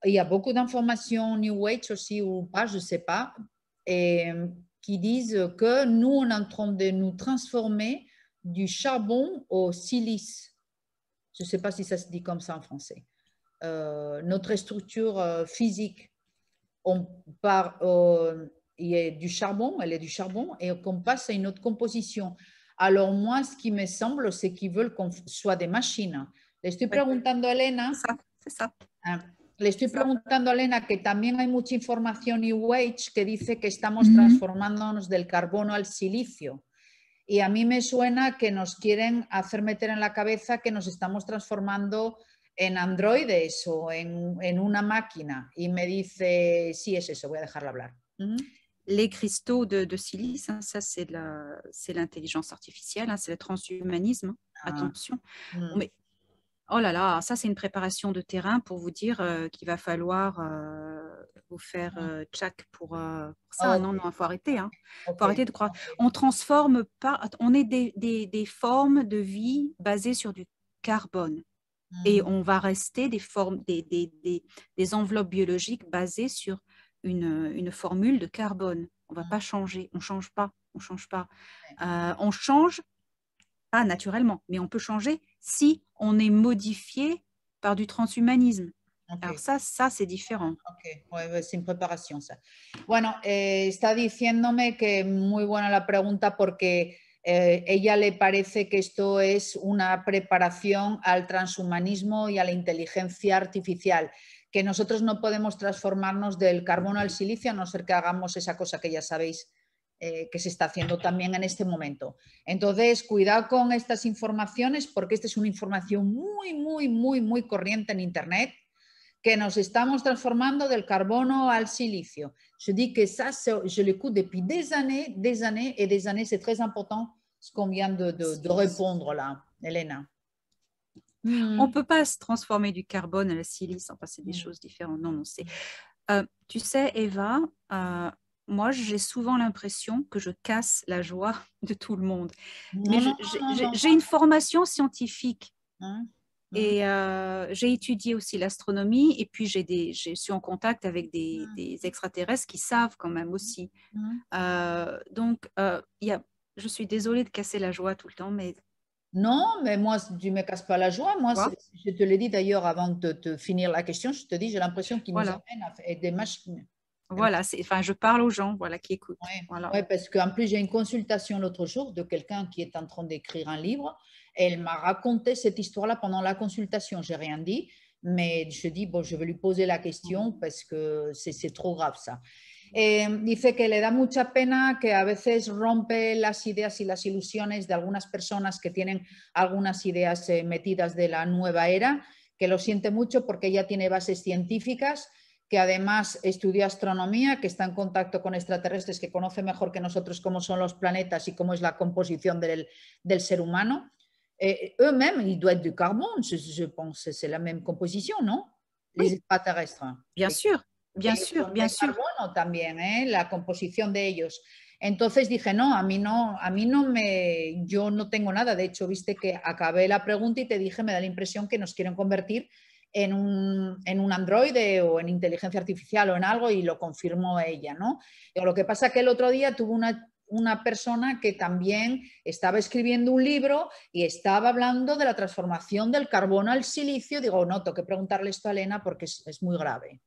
il y a beaucoup d'informations New Age aussi ou pas, je ne sais pas, et qui disent que nous, on est en train de nous transformer du charbon au silice. Je ne sais pas si ça se dit comme ça en français. Notre structure physique, on part, il est du charbon, elle est du charbon, et qu'on passe à une autre composition. Alors moi, ce qui me semble, c'est qu'ils veulent qu'on soit des machines. Le estoy preguntando a Elena. C'est ça. Le estoy preguntando a Elena que también hay mucha información New Age que dice que estamos transformándonos del carbono al silicio. Y a mí me suena que nos quieren hacer meter en la cabeza que nos estamos transformando en androides o en una máquina. Y me dice, sí, es eso, voy a dejarla hablar. Les cristaux de silice, hein, ça c'est l'intelligence artificielle, hein, c'est le transhumanisme. Attention. Mais, oh là là, ça c'est une préparation de terrain pour vous dire qu'il va falloir vous faire tchac pour ça. Non, non, il faut arrêter. Hein. Faut arrêter de croire. On transforme pas, on est des formes de vie basées sur du carbone. Et on va rester des formes, des enveloppes biologiques basées sur une formule de carbone. On ne va pas changer, on ne change pas, on change pas. On change, pas naturellement, mais on peut changer si on est modifié par du transhumanisme. Alors ça c'est différent. Ok, ouais, sin preparación. Bueno, está diciéndome que muy buena la pregunta porque ella le parece que esto es una preparación al transhumanismo y a la inteligencia artificial, que nosotros no podemos transformarnos del carbono al silicio a no ser que hagamos esa cosa que ya sabéis que se está haciendo también en este momento. Entonces, cuidado con estas informaciones porque esta es una información muy corriente en Internet, que nos estamos transformando del carbono al silicio. Je dis que ça, je l'écoute depuis des années et des années. C'est très important ce qu'on vient de répondre là, Elena. On ne peut pas se transformer du carbone à la silice, enfin, c'est des choses différentes. Non, non, c'est... tu sais, Eva, moi, j'ai souvent l'impression que je casse la joie de tout le monde. Mais j'ai une formation scientifique. Et j'ai étudié aussi l'astronomie et puis je suis en contact avec des extraterrestres qui savent quand même aussi. Donc, je suis désolée de casser la joie tout le temps, mais... Non, mais moi, tu ne me casses pas la joie. Moi, je te l'ai dit d'ailleurs avant de finir la question, je te dis, j'ai l'impression qu'ils nous amènent à faire des machines. Voilà, enfin, je parle aux gens qui écoutent. Oui, voilà. Parce qu'en plus, j'ai une consultation l'autre jour de quelqu'un qui est en train d'écrire un livre. Elle m'a raconté cette histoire-là pendant la consultation. Je n'ai rien dit, mais je dis, bon, je vais lui poser la question parce que c'est trop grave ça. Dice que le da mucha pena que a veces rompe las ideas y las ilusiones de algunas personas que tienen algunas ideas metidas de la nueva era, que lo siente mucho porque ella tiene bases científicas, que además estudió astronomía, que está en contacto con extraterrestres, que conoce mejor que nosotros cómo son los planetas y cómo es la composición del ser humano. Eux-mêmes, ils doivent être du carbone, je pense, c'est la même composition, ¿no? Les extraterrestres. Bien sûr, bien sûr, bien sûr. Carbono también, la composición de ellos. Entonces dije, no, yo no tengo nada. De hecho, viste que acabé la pregunta y te dije, me da la impresión que nos quieren convertir en un androide o en inteligencia artificial o en algo, y lo confirmó ella, ¿no? Lo que pasa que el otro día tuvo una persona que también estaba escribiendo un libro y estaba hablando de la transformación del carbono al silicio. Digo, no, tengo que preguntarle esto a Elena porque es muy grave.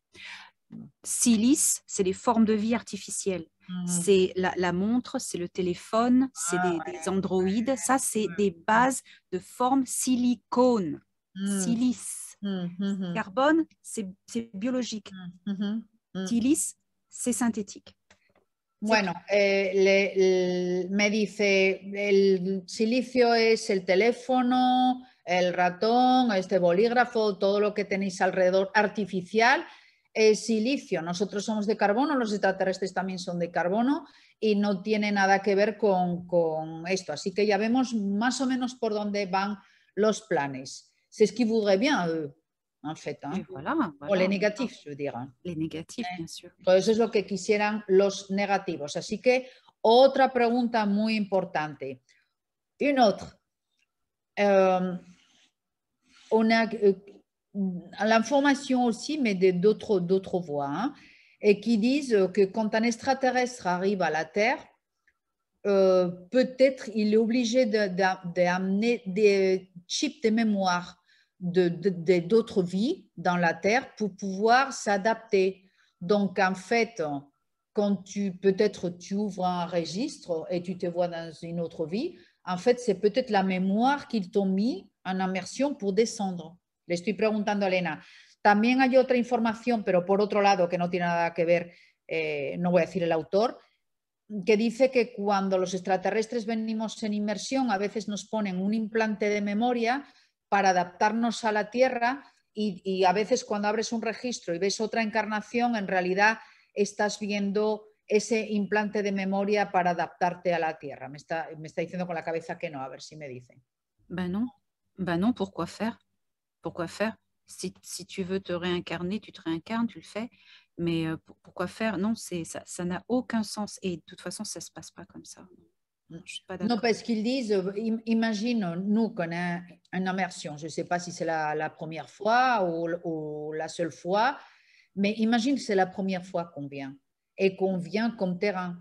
Silice, c'est les formes de vie artificielles. C'est la montre, c'est le téléphone, c'est des androïdes. Ça, c'est des bases de forme silicone. Silice. Carbone, c'est biologique. Silice, c'est synthétique. Bueno, me dice, el silicio es el teléfono, el ratón, este bolígrafo, todo lo que tenéis alrededor artificial es silicio. Nosotros somos de carbono, los extraterrestres también son de carbono y no tiene nada que ver con esto. Así que ya vemos más o menos por dónde van los planes. C'est ce qu'ils voudraient bien, eux, en fait. Hein. Voilà. O les négatifs, je veux dire. Les négatifs, bien sûr. Pues eso es lo que quisieran los negativos. Así que otra pregunta muy importante. Une autre. l'information aussi, mais d'autres voix, hein, et qui disent que quand un extraterrestre arrive à la Terre, peut-être il est obligé d'amener des chips de mémoire d'autres vies dans la Terre pour pouvoir s'adapter. Donc, en fait, quand peut-être tu ouvres un registre et tu te vois dans une autre vie, en fait, c'est peut-être la mémoire qu'ils t'ont mis en immersion pour descendre. Le estoy preguntando a Elena. También hay otra información, pero por otro lado, que no tiene nada que ver, no voy a decir el autor, que dice que cuando los extraterrestres venimos en inmersión, a veces nos ponen un implante de memoria para adaptarnos a la Tierra y a veces cuando abres un registro y ves otra encarnación, en realidad estás viendo ese implante de memoria para adaptarte a la Tierra. Me está diciendo con la cabeza que no, a ver si me dice. Ben non, pourquoi faire? Pourquoi faire? Si tu veux te réincarner, tu te réincarnes, tu le fais. Mais pourquoi faire? Non, ça n'a aucun sens. Et de toute façon, ça ne se passe pas comme ça. Je suis pas d'accord. Non, parce qu'ils disent, imagine, nous qu'on a une immersion, je ne sais pas si c'est la première fois ou la seule fois, mais imagine que c'est la première fois qu'on vient et qu'on vient comme terrain.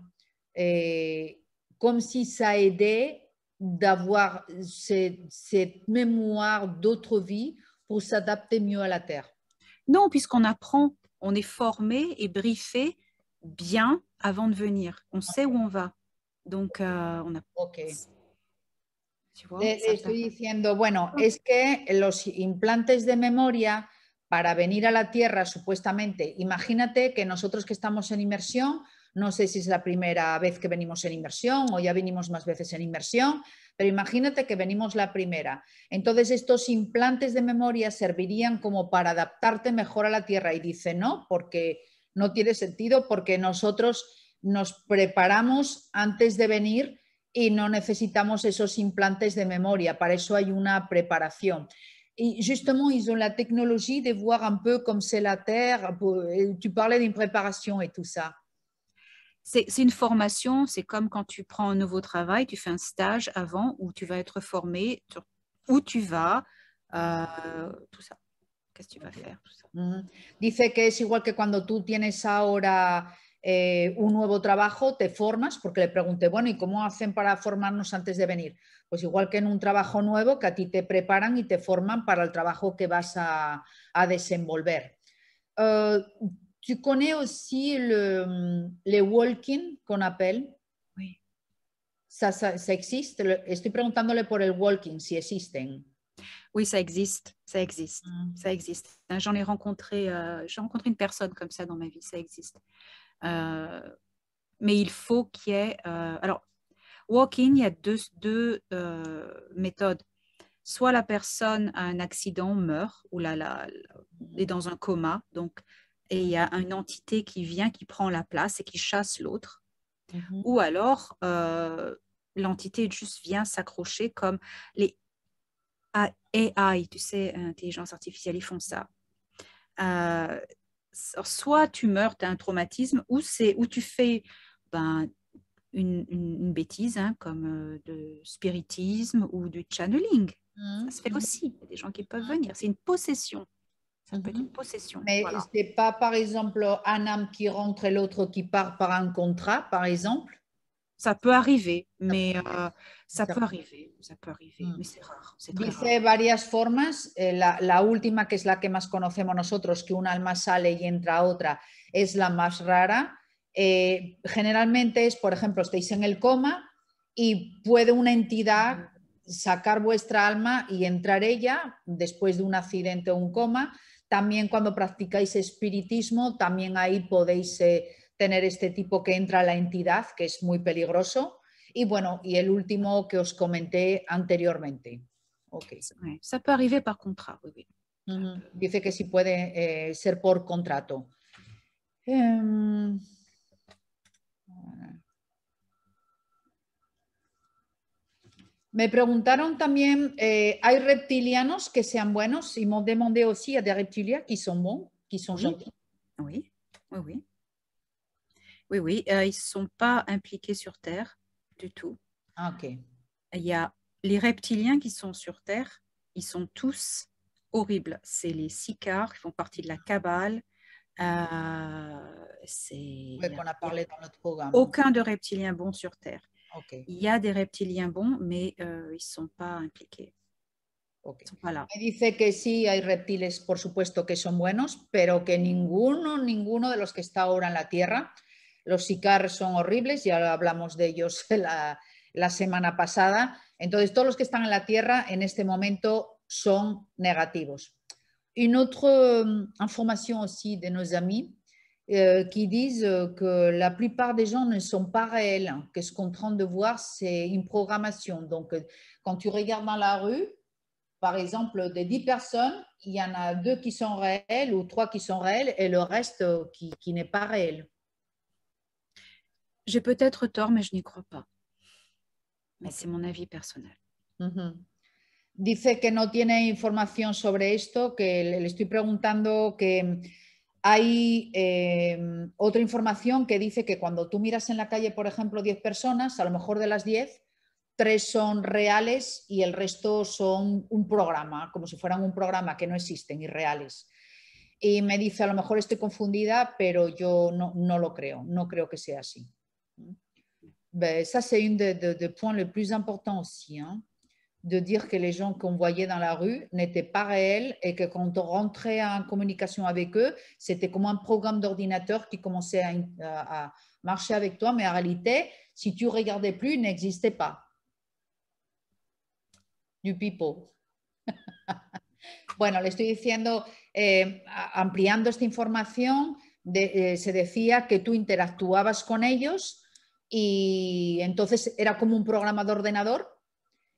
Et comme si ça aidait d'avoir cette mémoire d'autres vies pour s'adapter mieux à la Terre. Non, puisqu'on apprend, on est formé et briefé bien avant de venir. On sait où on va. Donc, on a... Ok. Tu vois, Le estoy diciendo, bueno, es que los implantes de memoria para venir a la Tierra, supuestamente, imagínate que nosotros que estamos en inmersión, no sé si es la primera vez que venimos en inmersión o ya venimos más veces en inmersión, pero imagínate que venimos la primera. Entonces, estos implantes de memoria servirían como para adaptarte mejor a la Tierra. Y dice, no, porque no tiene sentido, porque nosotros nos preparamos antes de venir y no necesitamos esos implantes de memoria. Para eso hay una preparación. Et justement, ils ont la technologie de voir un peu comme c'est la Terre. Tu parlais d'une préparation et tout ça. C'est une formation, c'est comme quand tu prends un nouveau travail, tu fais un stage avant où tu vas être formé sur où tu vas, tout ça. Qu'est-ce que tu vas faire, tout ça. Dice que es igual que cuando tú tienes ahora un nuevo trabajo, te formas, porque le pregunté, bueno, ¿y cómo hacen para formarnos antes de venir? Pues igual que en un trabajo nuevo, que a ti te preparan y te forman para el trabajo que vas a desenvolver. Tu connais aussi le walking qu'on appelle? Oui. Ça existe? Estoy preguntándole por el walking, si existen. Oui, ça existe, ça existe, ça existe. J'ai rencontré une personne comme ça dans ma vie, ça existe. Mais il faut qu'il y ait... alors, walking, il y a deux méthodes. Soit la personne a un accident, meurt, ou est dans un coma, donc, et il y a une entité qui vient, qui prend la place et qui chasse l'autre. Ou alors, l'entité juste vient s'accrocher comme les AI, tu sais, intelligence artificielle, ils font ça. Soit tu meurs, tu as un traumatisme, ou tu fais une bêtise, hein, comme de spiritisme ou du channeling. Ça se fait aussi. Il y a des gens qui peuvent venir. C'est une possession. Ça peut être une possession. Mais voilà. Ce n'est pas, par exemple, un âme qui rentre et l'autre qui part par un contrat, par exemple? Ça peut arriver, mais ça peut arriver, mais c'est rare. Dice varias formas. La última, que es la que más conocemos nosotros, que un alma sale y entra a otra, es la más rara. Generalmente es, por ejemplo, estáis en el coma y puede una entidad sacar vuestra alma y entrar ella después de un accidente o un coma. También cuando practicáis espiritismo, también ahí podéis tener este tipo que entra la entidad, que es muy peligroso. Y bueno, y el último que os comenté anteriormente. Okay. Ça peut arriver par contrat, oui. Dice que sí puede ser por contrato. Me preguntaron también, ¿hay reptilianos que sean buenos? Y me demandé aussi, il y a des reptiliens qui sont bons, qui sont gentils. Oui, oui, oui. Oui, oui, ils ne sont pas impliqués sur Terre du tout. Ok. Il y a les reptiliens qui sont sur Terre, ils sont tous horribles. C'est les sicars qui font partie de la Kabbale. Oui, qu'on a Il n'y a parlé dans notre programme. aucun de reptiliens bons sur Terre. Okay. Il y a des reptiliens bons, mais ils ne sont pas impliqués. Okay. Ils sont pas là. Me dice que sí hay reptiles, por supuesto, que son buenos, pero que ninguno de los que está ahora en la Tierra, los sicars son horribles, ya hablamos de ellos la semana pasada. Entonces, todos los que están en la Tierra en este momento son negativos. Une autre information aussi de nos amis qui disent que la plupart des gens ne sont pas réels, que ce qu'on est en train de voir, c'est une programmation. Donc, quand tu regardes dans la rue, par exemple, de 10 personnes, il y en a 2 qui sont réelles ou 3 qui sont réelles et le reste qui n'est pas réel. J'ai peut-être tort, mais je n'y crois pas. Mais c'est mon avis personnel. Dice que no tiene información sobre esto, que le estoy preguntando que hay otra información que dice que cuando tú miras en la calle, por ejemplo, 10 personas, a lo mejor de las 10, 3 son reales y el resto son un programa, como si fueran un programa que no existen, irreales. Y me dice, a lo mejor estoy confundida, pero yo no lo creo, no creo que sea así. Ben, ça, c'est une des points les plus importants aussi, hein, de dire que les gens qu'on voyait dans la rue n'étaient pas réels et que quand on rentrait en communication avec eux, c'était comme un programme d'ordinateur qui commençait à marcher avec toi, mais en réalité, si tu ne regardais plus, il n'existait pas. Du people. Bueno, le estoy diciendo, ampliando esta información, se decía que tú interactuabas con ellos y entonces era como un programa de ordenador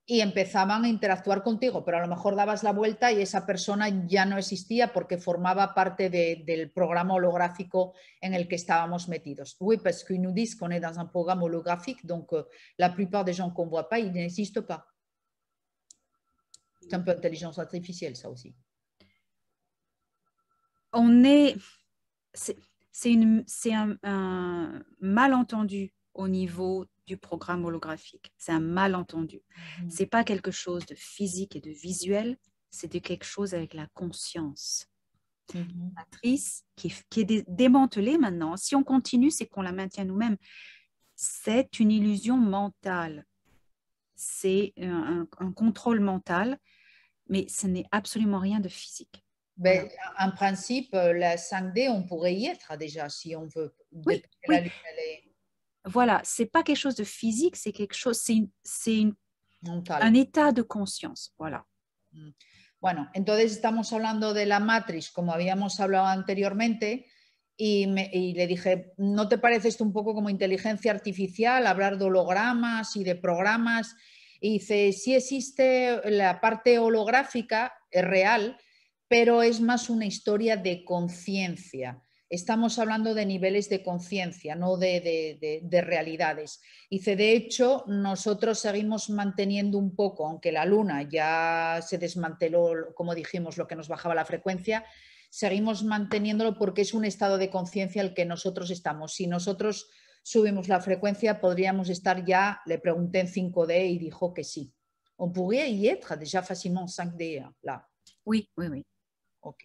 y empezaban a interactuar contigo, pero a lo mejor dabas la vuelta y esa persona ya no existía porque formaba parte del programa holográfico en el que estábamos metidos. Oui, parce qu'ils nous disent qu'on est dans un programme holographique, donc la plupart des gens qu'on ne voit pas, ils n'existent pas. C'est un peu intelligence artificielle, ça aussi. C'est un malentendu au niveau du programme holographique. C'est un malentendu. C'est pas quelque chose de physique et de visuel, c'est de quelque chose avec la conscience. Matrice qui est démantelée maintenant. Si on continue, c'est qu'on la maintient nous-mêmes. C'est une illusion mentale. C'est un contrôle mental, mais ce n'est absolument rien de physique. Ben, en principe, la 5D, on pourrait y être déjà si on veut. Oui, oui. Voilà, c'est pas quelque chose de physique, c'est quelque chose, un état de conscience. Voilà. Bueno, entonces estamos hablando de la matriz, como habíamos hablado anteriormente, y le dije, ¿no te parece esto un poco como inteligencia artificial, hablar de hologramas y de programas? Y dice, sí existe la parte holográfica, es real, pero es más una historia de conciencia. Estamos hablando de niveles de conciencia, no de realidades. Dice, de hecho, nosotros seguimos manteniendo un poco, aunque la luna ya se desmanteló, como dijimos, lo que nos bajaba la frecuencia, seguimos manteniéndolo porque es un estado de conciencia el que nosotros estamos. Si nosotros subimos la frecuencia, podríamos estar ya, le pregunté en 5D y dijo que sí. On pourrait y être déjà facilement en 5D, là. Oui, oui, oui. Ok.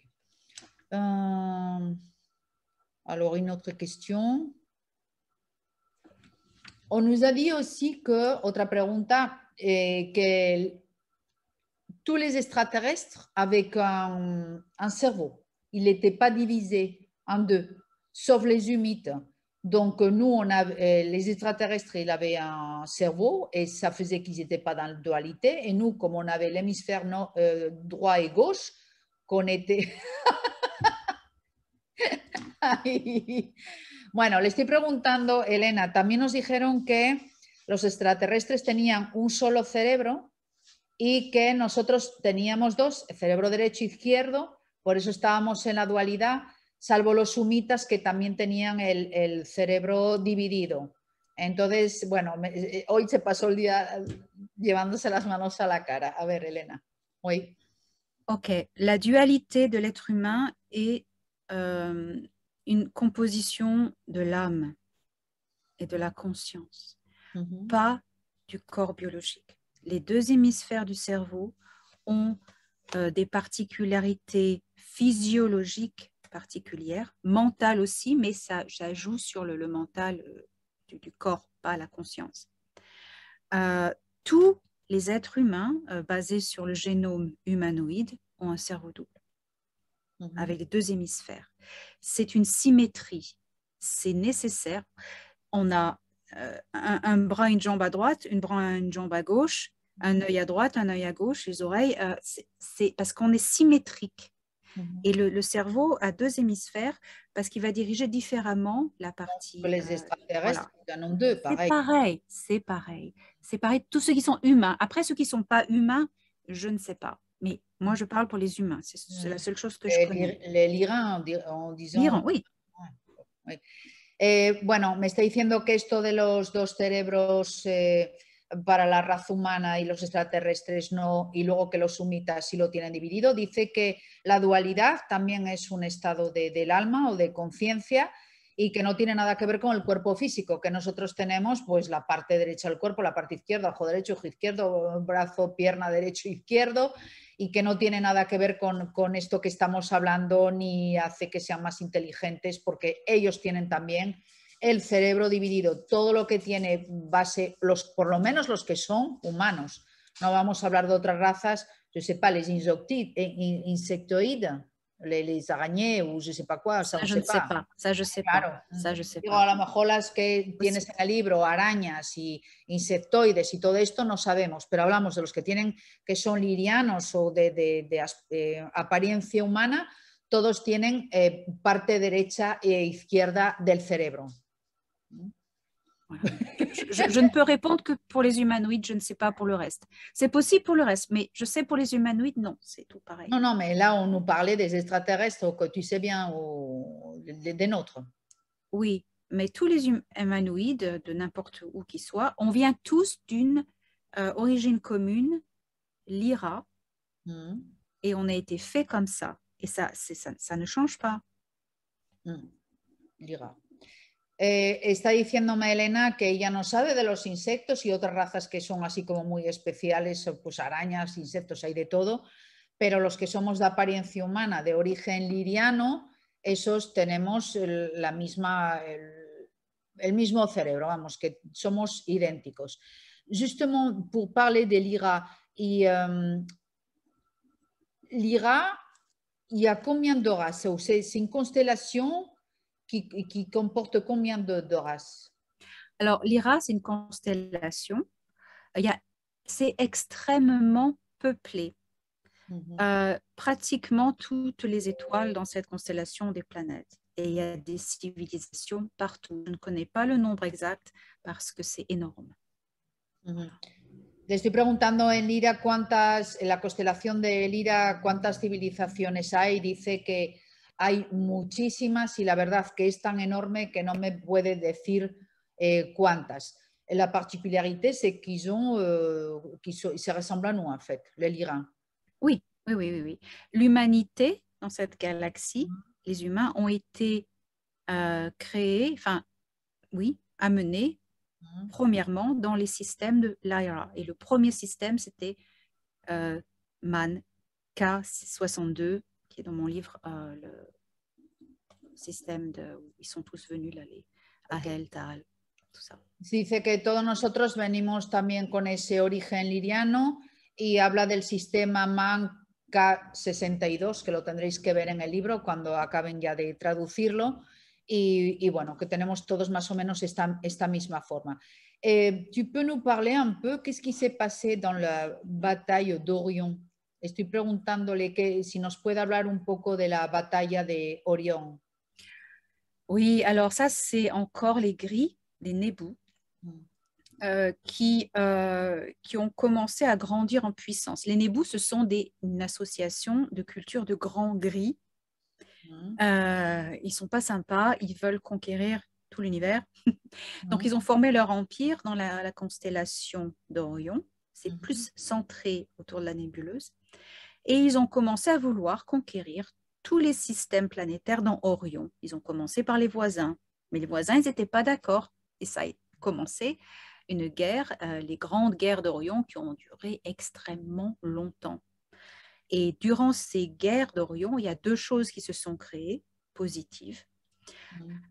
Alors, une autre question. On nous a dit aussi que, otra pregunta, que tous les extraterrestres avaient un cerveau. Il n'était pas divisé en deux, sauf les humides. Donc, nous, on a, les extraterrestres, ils avaient un cerveau et ça faisait qu'ils n'étaient pas dans la dualité. Et nous, comme on avait l'hémisphère droit et gauche, qu'on était... Bueno, le estoy preguntando, Elena, también nos dijeron que los extraterrestres tenían un solo cerebro y que nosotros teníamos dos, cerebro derecho e izquierdo, por eso estábamos en la dualidad, salvo los sumitas que también tenían el cerebro dividido. Entonces, bueno, hoy se pasó el día llevándose las manos a la cara. A ver, Elena. Oui. Ok, la dualité de l'être humain est une composition de l'âme et de la conscience, pas du corps biologique. Les deux hémisphères du cerveau ont des particularités physiologiques particulières, mentales aussi, mais ça joue sur le mental du corps, pas la conscience. Tous les êtres humains basés sur le génome humanoïde ont un cerveau double, avec les deux hémisphères. C'est une symétrie, c'est nécessaire. On a un bras, une jambe à droite, une jambe à gauche, un œil à droite, un œil à gauche, les oreilles, c'est parce qu'on est symétrique. Et le cerveau a deux hémisphères parce qu'il va diriger différemment la partie. Les extraterrestres, il y en a deux, pareil. C'est pareil. C'est pareil. Tous ceux qui sont humains. Après, ceux qui ne sont pas humains, je ne sais pas. Mais moi, je parle pour les humains. C'est la seule chose que je connais. L'Iran, en disant. L'Iran, oui. Oui. Bueno, me está diciendo que esto de los dos cerebros para la raza humana y los extraterrestres no, y luego que los sumitas sí lo tienen dividido. Dice que la dualidad también es un estado del alma o de conciencia y que no tiene nada que ver con el cuerpo físico, que nosotros tenemos pues la parte derecha del cuerpo, la parte izquierda, ojo derecho, ojo izquierdo, brazo, pierna derecho, izquierdo, y que no tiene nada que ver con esto que estamos hablando ni hace que sean más inteligentes, porque ellos tienen también el cerebro dividido, todo lo que tiene base, por lo menos los que son humanos. No vamos a hablar de otras razas, je sais pas, les insectoïdes, les arañées ou je sais pas quoi, ça je ne sais pas. Ça, je sais claro. pas. Ça, je sais Digo, pas. a lo mejor las que tienes en el libro, arañas y insectoides y todo esto, no sabemos, pero hablamos de los que tienen, que son lirianos o de apariencia humana, todos tienen parte derecha e izquierda del cerebro. Voilà. Je ne peux répondre que pour les humanoïdes, je ne sais pas pour le reste. C'est possible pour le reste, mais je sais pour les humanoïdes, non, c'est tout pareil. Non, mais là, on nous parlait des extraterrestres, que tu sais bien, ou des nôtres. Oui, mais tous les humanoïdes, de n'importe où qu'ils soient, on vient tous d'une origine commune, l'IRA, et on a été fait comme ça. Et ça ne change pas. L'IRA. Está diciéndome Elena que ella no sabe de los insectos y otras razas que son así como muy especiales, pues arañas, insectos, hay de todo, pero los que somos de apariencia humana, de origen liriano, esos tenemos el mismo cerebro, vamos, que somos idénticos. Justement, pour parler de l'IRA, l'IRA, il y a combien de races? C'est une constellation qui comporte combien de races? Alors, l'IRA, c'est une constellation. C'est extrêmement peuplé. Pratiquement toutes les étoiles dans cette constellation ont des planètes. Et il y a des civilisations partout. Je ne connais pas le nombre exact parce que c'est énorme. Le estoy preguntando en Lira en la constelación de Lira, cuántas civilizaciones hay. Dice que hay muchísimas y la verdad que es tan enorme que no me puede decir cuántas. La particularité, c'est qu'ils se ressemblent à nous, en fait, les Lyrins. Oui. L'humanité dans cette galaxie, les humains ont été créés, amenés premièrement dans les systèmes de l'IRA. Et le premier système, c'était MAN K62, qui est dans mon livre, le système où ils sont tous venus, là, les Ahel, Tal, tout ça. Dice que todos nosotros venimos también con ese origen liriano y habla del sistema MAN K62, que lo tendréis que ver en el libro cuando acaben ya de traducirlo. Y bueno, que tenemos todos más o menos esta misma forma. ¿Tu peux nous parler un peu qu'est-ce qui s'est passé dans la bataille d'Orion? Estoy preguntándole si nos puede hablar un poco de la batalla de Orion. Oui, alors ça, c'est encore les gris, les Nébus, qui ont commencé à grandir en puissance. Les Nébus, ce sont une association de culture de grands gris. Ils sont pas sympas, ils veulent conquérir tout l'univers. Donc, ils ont formé leur empire dans la constellation d'Orion. C'est plus centré autour de la nébuleuse. Et ils ont commencé à vouloir conquérir tous les systèmes planétaires dans Orion. Ils ont commencé par les voisins. Mais les voisins, ils n'étaient pas d'accord. Et ça a commencé une guerre, les grandes guerres d'Orion qui ont duré extrêmement longtemps. Et durant ces guerres d'Orion, il y a deux choses qui se sont créées, positives.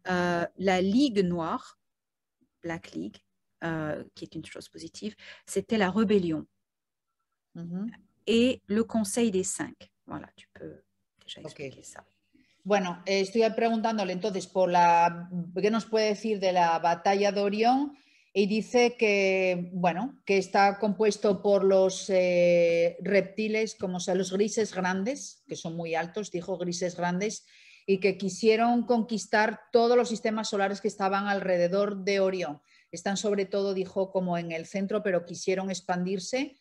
La Ligue Noire, Black League, qui est une chose positive, c'était la rébellion. Et le Conseil des Cinq. Voilà, tu peux déjà expliquer ça. Bueno, estoy preguntándole entonces qué nos puede decir de la batalla de Orión, y dice que, bueno, que está compuesto por los reptiles, como son los grises grandes, que son muy altos, dijo grises grandes, y que quisieron conquistar todos los sistemas solares que estaban alrededor de Orión. Están sobre todo, dijo, como en el centro, pero quisieron expandirse,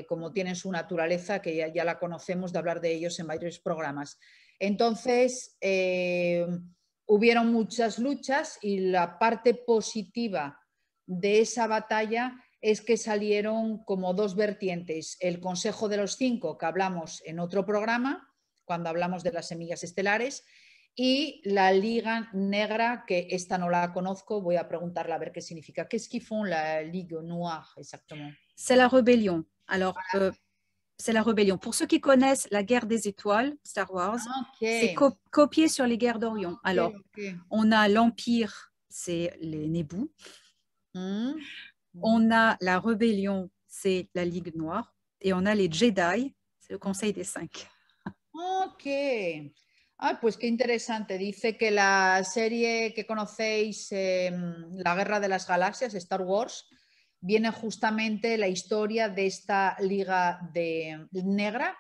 como tienen su naturaleza, que ya la conocemos de hablar de ellos en varios programas. Entonces, hubieron muchas luchas, y la parte positiva de esa batalla es que salieron como dos vertientes: el Consejo de los Cinco, que hablamos en otro programa, cuando hablamos de las semillas estelares, y la Liga Negra, que esta no la conozco, voy a preguntarle a ver qué significa. Qu'est-ce qu'ils font la Ligue Noire exactement? C'est la rébellion. Alors, c'est la rébellion. Pour ceux qui connaissent la guerre des étoiles, Star Wars, c'est copié sur les guerres d'Orion. Alors, on a l'Empire, c'est les Nébus. On a la rébellion, c'est la Ligue Noire. Et on a les Jedi, c'est le Conseil des Cinq. Ok. Ah, pues qué interesante. Dice que la serie que conocéis, La Guerra de las Galaxias, Star Wars, viene justamente la historia de esta Liga Negra,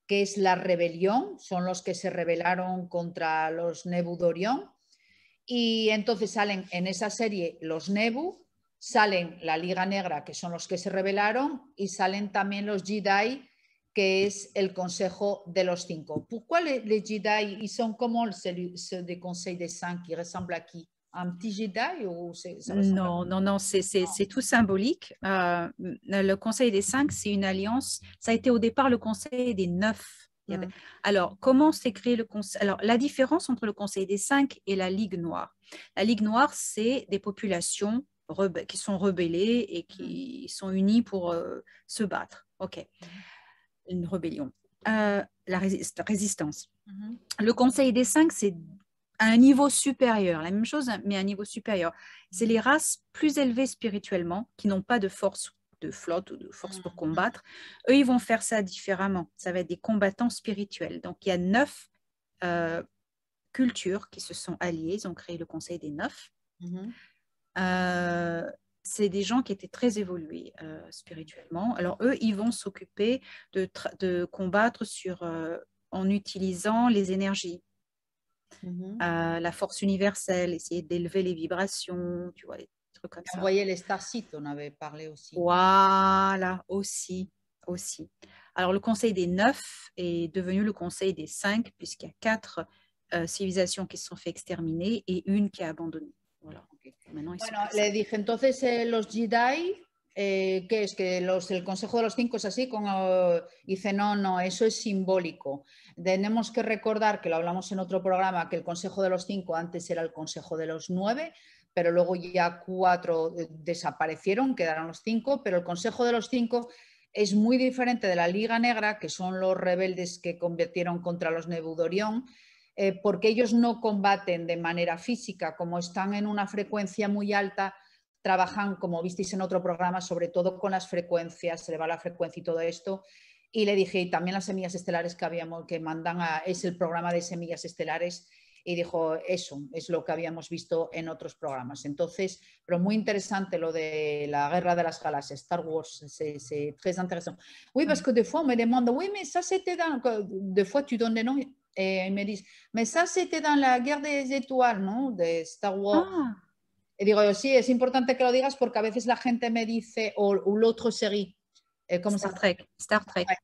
que es la rebelión, son los que se rebelaron contra los Nebu de Orión, y entonces salen en esa serie los Nebu, salen la Liga Negra, que son los que se rebelaron, y salen también los Jedi, que es el Consejo de los Cinco. Pourquoi les Jedi, ils sont comment ceux des Conseils des Cinq, qui ressemblent à qui? Un petit Jedi ou Non, c'est tout symbolique. Le Conseil des Cinq, c'est une alliance. Ça a été au départ le Conseil des Neuf. Alors, comment s'est créé le Conseil? Alors, la différence entre le Conseil des Cinq et la Ligue Noire. La Ligue Noire, c'est des populations qui sont rebellées et qui sont unies pour se battre. OK. Une rébellion. La résistance. Le Conseil des Cinq, c'est à un niveau supérieur, la même chose, mais à un niveau supérieur. C'est les races plus élevées spirituellement, qui n'ont pas de force de flotte ou de force pour combattre. Eux, ils vont faire ça différemment. Ça va être des combattants spirituels. Donc, il y a 9 cultures qui se sont alliées. Ils ont créé le Conseil des Neuf. C'est des gens qui étaient très évolués spirituellement. Alors, eux, ils vont s'occuper de combattre en utilisant les énergies. La force universelle, essayer d'élever les vibrations, tu vois, des trucs comme ça. Envoyer les starsites, on avait parlé aussi. Voilà, aussi. Alors, le Conseil des Neuf est devenu le Conseil des Cinq, puisqu'il y a 4 civilisations qui se sont fait exterminer et une qui a abandonné. Voilà. Bueno, le dije, entonces los Jedi, ¿qué es? Que el Consejo de los Cinco es así, dice, no, eso es simbólico. Tenemos que recordar, que lo hablamos en otro programa, que el Consejo de los Cinco antes era el Consejo de los 9, pero luego ya 4 desaparecieron, quedaron los 5, pero el Consejo de los 5 es muy diferente de la Liga Negra, que son los rebeldes que convirtieron contra los Nebu de Orión, porque ellos no combaten de manera física, como están en una frecuencia muy alta, trabajan, como visteis en otro programa, sobre todo con las frecuencias, se eleva la frecuencia y todo esto. Y le dije, y también las semillas estelares que mandan es el programa de semillas estelares, y dijo, eso es lo que habíamos visto en otros programas. Entonces, pero muy interesante lo de la Guerra de las Galaxias, Star Wars, c'est très intéressant. Oui, parce que des fois, on me demande, oui, mais ça, c'était dans... Des fois, tu donnes des noms, et ils me disent, mais ça, c'était dans la Guerre des Étoiles, ¿no? De Star Wars. Y digo, sí, es importante que lo digas, porque a veces la gente me dice, o l'autre série, ¿cómo Star Trek.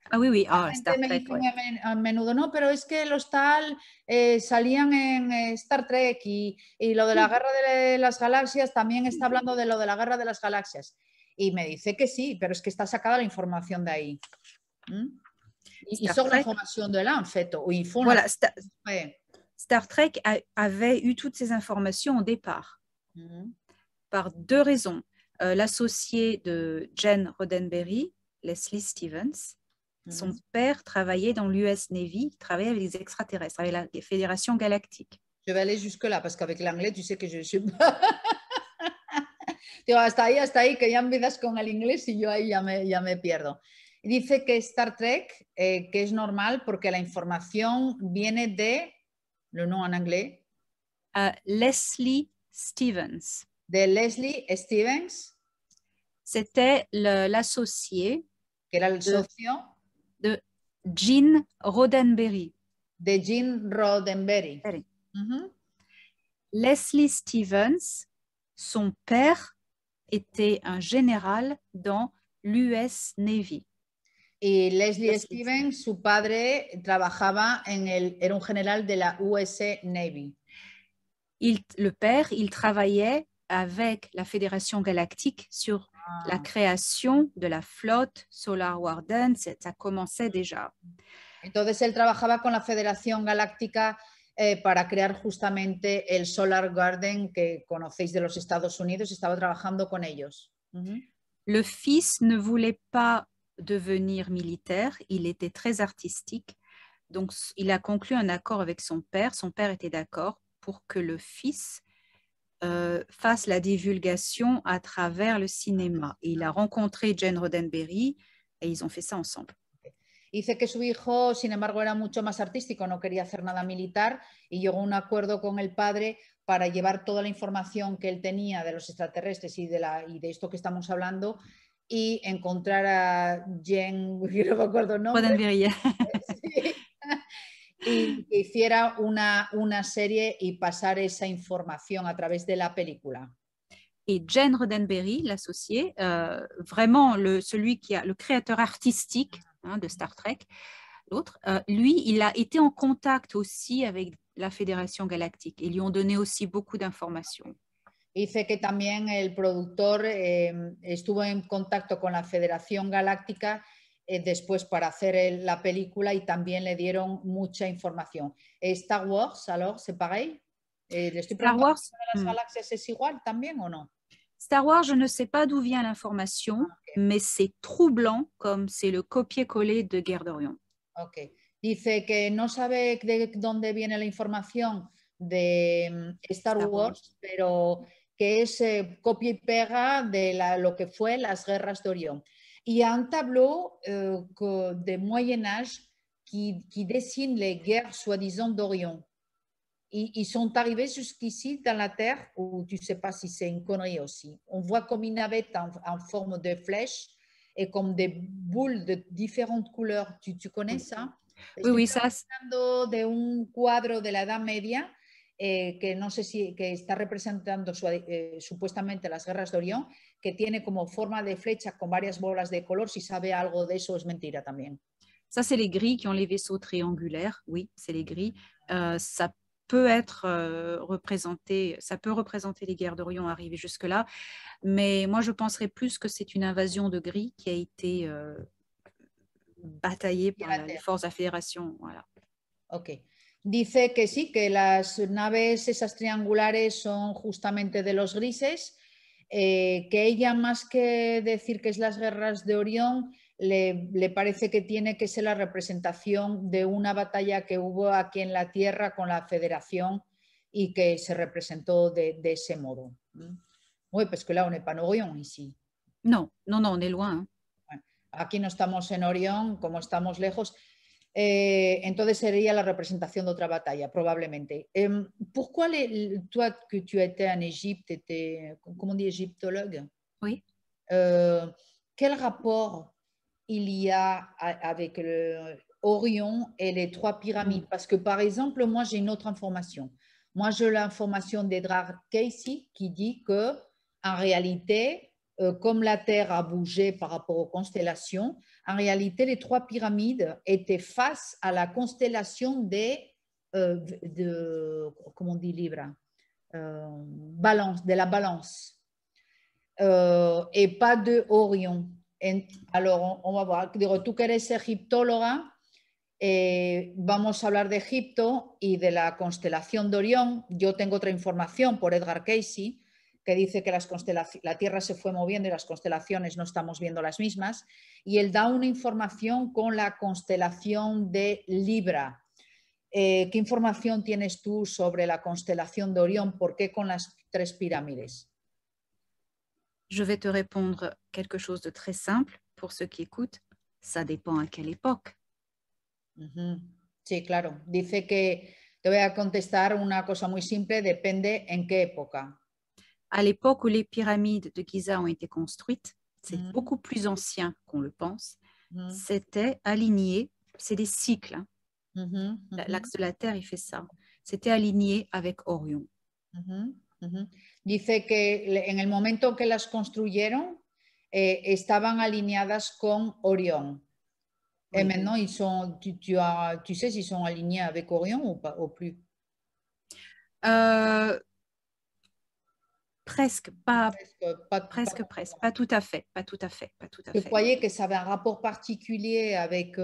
Ah, oui, Star Trek. A menudo, no, pero es que los tal salían en Star Trek, y lo de la Guerra de las Galaxias también está hablando de lo de la Guerra de las Galaxias. Y me dice que sí, pero es que está sacada la información de ahí. Ils sortent l'information de là, en fait. Ils font voilà, Star Trek avait eu toutes ces informations au départ, par 2 raisons. L'associé de Gene Roddenberry, Leslie Stevens, Son père travaillait dans l'US Navy, il travaillait avec les extraterrestres, avec la Fédération Galactique. Je vais aller jusque-là parce qu'avec l'anglais, tu sais que je suis... Digo, hasta ahí, que ya empiezas con el inglés y yo ahí ya me pierdo. Dice que Star Trek, que es normal porque la información viene de, le nom en anglais, Leslie Stevens. De Leslie Stevens. C'était l'associé. Que era el socio. De Gene Roddenberry. De Gene Roddenberry. Leslie Stevens, son père était un général dans l'US Navy. Y Leslie Stevens, su padre, trabajaba era un general de la US Navy. Le père, il travaillait avec la Fédération Galactique sur la création de la flotte Solar Warden. Ça commençait déjà. Entonces él trabajaba con la Federación Galáctica para crear justamente el Solar Garden que conocéis de los Estados Unidos. Estaba trabajando con ellos. Le fils ne voulait pas devenir militaire, il était très artistique. Donc, il a conclu un accord avec son père. Son père était d'accord pour que le fils fasse la divulgation à travers le cinéma. Et il a rencontré Gene Roddenberry et ils ont fait ça ensemble. Dice que su hijo, sin embargo, era mucho más artístico, no quería hacer nada militar y llegó a un acuerdo con el padre para llevar toda la información que él tenía de los extraterrestres y de esto que estamos hablando y encontrar a Jen, no me acuerdo el nombre, sí, y que hiciera una serie y pasar esa información a través de la película. Et Gene Roddenberry, l'associé, vraiment celui qui a le créateur artistique de Star Trek, l'autre, lui, il a été en contact aussi avec la Fédération Galactique. Ils lui ont donné aussi beaucoup d'informations. Dice que también el productor estuvo en contacto con la Federación Galáctica después para hacer la película y también le dieron mucha información. Star Wars, alors, c'est pareil? Star Wars, de las galaxias es igual también o no? Star Wars, je ne sais pas d'où vient l'information, mais c'est troublant comme c'est le copier-coller de Guerre d'Orion. Ok. Dice que no sabe de dónde viene la información de Star Wars, pero que es copia y pega de lo que fue las guerras de Orión. Il y a un tableau de Moyen Âge qui dessine les guerres soi-disant d'Orion. Ils sont arrivés jusqu'ici dans la Terre, ou tu ne sais pas si c'est une connerie aussi. On voit comme une navette en forme de flèche et comme des boules de différentes couleurs. Tu connais ça? Oui, ça. De un cuadro de la Edad Media que no sé si que está representando supuestamente las guerras de Orión, que tiene como forma de flecha con varias bolas de color. Si sabe algo de eso, es mentira también. Ça, c'est les gris qui ont les vaisseaux triangulaires. Oui, c'est les gris. Ça peut être représenté, ça peut représenter les guerres d'Orion arrivées jusque-là, mais moi, je penserais plus que c'est une invasion de gris qui a été bataillée par les forces de la Fédération. Voilà. Ok. Dice que sí, que las naves esas triangulares son justamente de los grises, que ella más que decir que es las guerras de Orión, le parece que tiene que ser la representación de una batalla que hubo aquí en la Tierra con la Federación y que se representó de ese modo. Oui, parce que là, on n'est pas en Orión ici. Non, on est loin. Bueno, aquí no estamos en Orión, como estamos lejos. Entonces sería la representación de otra batalla, probablemente. Pourquoi toi, que tu étais en Égypte, comment on dit, égyptologue? Oui. Quel rapport il y a avec Orion et les trois pyramides? Parce que, par exemple, moi, j'ai une autre information. Moi, j'ai l'information d'Edgar Cayce qui dit que, en réalité, comme la Terre a bougé par rapport aux constellations, en réalité, les trois pyramides étaient face à la constellation comment on dit, Libra, balance, de la balance, et pas de Orion. Alors, on va voir. Tú que eres egiptóloga, vamos a hablar de Egipto y de la constelación de Orión. Yo tengo otra información por Edgar Cayce, que dice que la Tierra se fue moviendo y las constelaciones no estamos viendo las mismas, y él da una información con la constelación de Libra. ¿Qué información tienes tú sobre la constelación de Orión? ¿Por qué con las 3 pirámides? Je vais te répondre quelque chose de très simple pour ceux qui écoutent. Ça dépend à quelle époque. Sí, claro. Dice que te voy a contestar una cosa muy simple, depende en qué época. À l'époque où les pyramides de Giza ont été construites, c'est beaucoup plus ancien qu'on le pense. C'était aligné, c'est des cycles. Hein. L'axe de la Terre, il fait ça. C'était aligné avec Orion. Dice que en el momento que las construyeron, estaban alineadas con Orión. Et maintenant, tu sais s'ils sont alignés avec Orion ou pas, ou plus? Presque, pas tout à fait, pas tout à fait. Je croyais que ça avait un rapport particulier avec,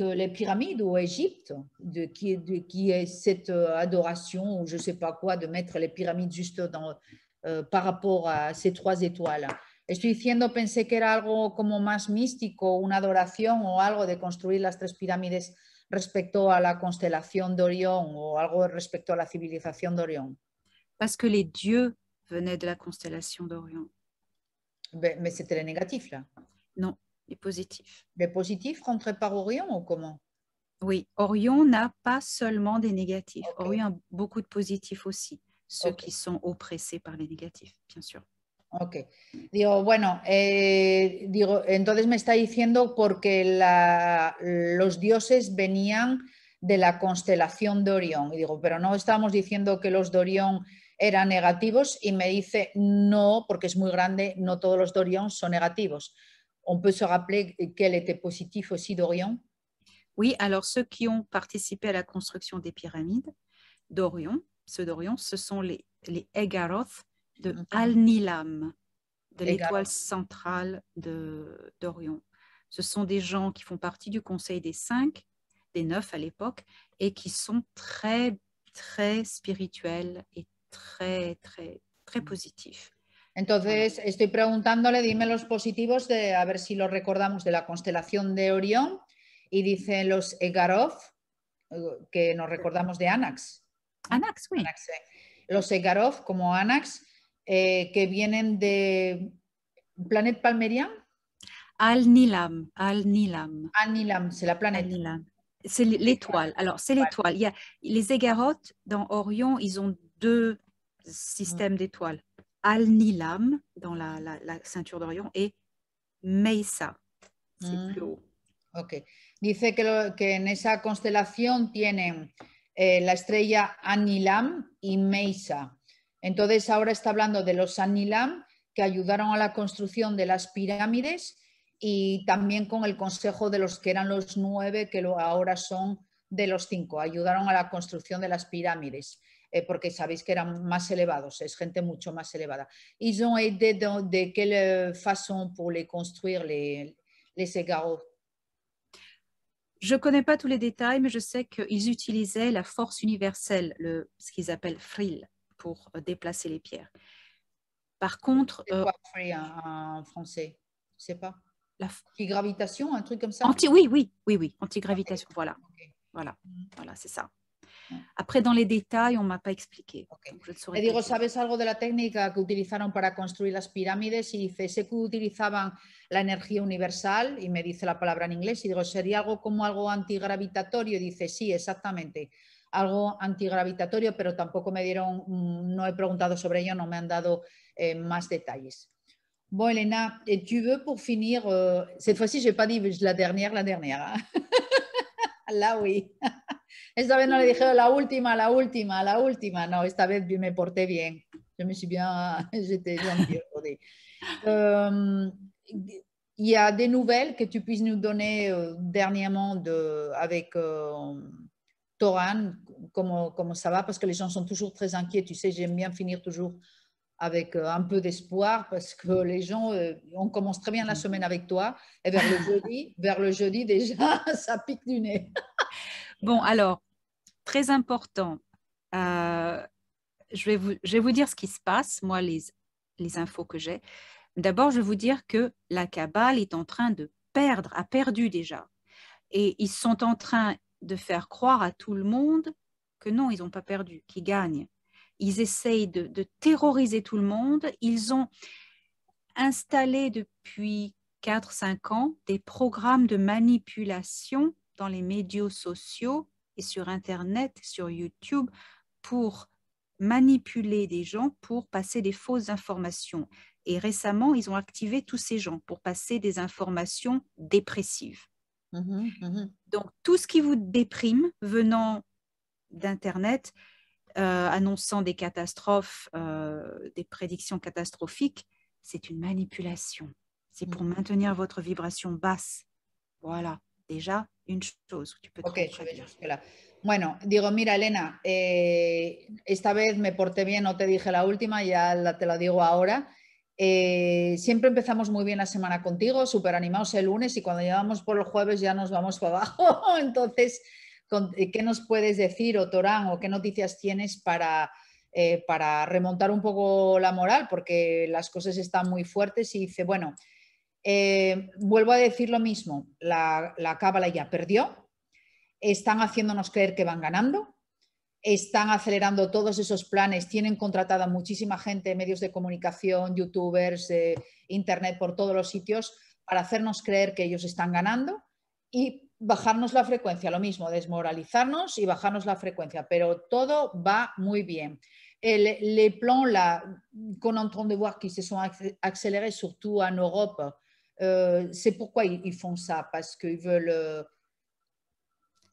les pyramides ou Égypte, qui est cette adoration ou je ne sais pas quoi, de mettre les pyramides juste par rapport a ces 3 étoiles. Estoy diciendo, pensé que era algo como más místico, una adoración o algo de construir las 3 pirámides respecto a la constelación de Orión o algo respecto a la civilización de Orión. Parce que les dieux venaient de la constellation d'Orion. Mais c'était les négatifs, là? Non, les positifs. Les positifs rentraient par Orion ou comment? Oui, Orion n'a pas seulement des négatifs. Okay. Orion a beaucoup de positifs aussi, ceux qui sont oppressés par les négatifs, bien sûr. Ok. Digo, bueno, entonces me está diciendo porque los dioses venían de la constelación de Orión. Y digo, pero no estábamos diciendo que los de Orión eran negativos, y me dice, no, porque es muy grande, no todos los de Orión son negativos. On peut se rappeler quel était positif aussi d'Orion? Oui, alors ceux qui ont participé à la construction des pyramides d'Orion, ceux d'Orion, ce sont les Eggaroth de Al-Nilam, de l'étoile centrale d'Orion. Ce sont des gens qui font partie du Conseil des 5, des 9 à l'époque, et qui sont très, très spirituels et très, très, très positifs. Entonces, estoy preguntándole, dime los positivos, a ver si los recordamos, de la constelación de Orión, y dice los Eggaroth, que nos recordamos de Anax. Anax, oui. Anax, los Eggaroth, como Anax, que vienen de Planète Palmérien. Al-Nilam, Al-Nilam. Al-Nilam, c'est la planète. C'est l'étoile. Alors, c'est l'étoile. Il y a les Eggaroth dans Orion, ils ont 2 systèmes d'étoiles. Al-Nilam dans la ceinture d'Orion et Meissa, c'est plus haut. Ok. Dice que en esa constelación tienen la estrella Al-Nilam y Meissa. Entonces ahora está hablando de los Al-Nilam que ayudaron a la construcción de las pirámides, y también con el consejo de los que eran los 9, que ahora son de los 5. Ayudaron a la construcción de las pirámides. Porque sabéis que eran más elevados, es gente mucho más elevada. Ils ont aidé de quelle façon pour les construire, les Eggaroth? Je ne connais pas tous les détails, mais je sais qu'ils utilisaient la force universelle, ce qu'ils appellent Frill, pour déplacer les pierres. Par contre... C'est quoi Frill en français? Je ne sais pas. Antigravitation, un truc comme ça? Oui, antigravitation, okay. Voilà. Okay. Voilà, c'est ça. Après, dans les détails, on ne m'a pas expliqué. Okay. Le digo, ¿sabes algo de la técnica que utilizaron para construir las pirámides? Y dice, sé que utilizaban la energía universal, y me dice la palabra en inglés, y digo, ¿sería algo como algo antigravitatorio? Y dice, sí, exactamente, algo antigravitatorio, pero tampoco me dieron, no he preguntado sobre ello, no me han dado más detalles. Bon, Elena, tu veux pour finir, cette fois-ci, je n'ai pas dit la dernière. Là, oui. Esta vez no le dije la última. No, esta vez me porté bien. Je me suis bien, j'étais gentille. Il y a des nouvelles que tu puisses nous donner dernièrement avec Toran, comment ça va, parce que les gens sont toujours très inquiets. Tu sais, j'aime bien finir toujours avec un peu d'espoir, parce que les gens, on commence très bien la semaine avec toi, et vers le jeudi déjà, ça pique du nez. Bon, alors, très important, je vais vous dire ce qui se passe, moi, les infos que j'ai. D'abord, je vais vous dire que la Kabbale est en train de perdre, a perdu déjà. Et ils sont en train de faire croire à tout le monde que non, ils n'ont pas perdu, qu'ils gagnent. Ils essayent de terroriser tout le monde. Ils ont installé depuis 4-5 ans des programmes de manipulation dans les médias sociaux et sur Internet, sur YouTube, pour manipuler des gens pour passer des fausses informations. Et récemment, ils ont activé tous ces gens pour passer des informations dépressives. Donc, tout ce qui vous déprime venant d'Internet, annonçant des catastrophes, des prédictions catastrophiques, c'est une manipulation. C'est pour maintenir votre vibration basse. Voilà, déjà une chose que tu peux te prévenir. Bueno, digo, mira, Elena, esta vez me porté bien, no te dije la última, ya te la digo ahora. Siempre empezamos muy bien la semana contigo, súper animados el lunes y cuando llegamos por el jueves ya nos vamos para abajo. Entonces, ¿qué nos puedes decir, o Torán, o qué noticias tienes para remontar un poco la moral? Porque las cosas están muy fuertes y dice, bueno, vuelvo a decir lo mismo, la Cábala ya perdió, están haciéndonos creer que van ganando, están acelerando todos esos planes, tienen contratada a muchísima gente, medios de comunicación, youtubers, internet, por todos los sitios, para hacernos creer que ellos están ganando y bajarnos la frecuencia, lo mismo, desmoralizarnos y bajarnos la frecuencia, pero todo va muy bien. Les plans là qu'on est en train de voir qui se sont accélérés surtout en Europe, c'est pourquoi ils font ça, parce qu'ils veulent,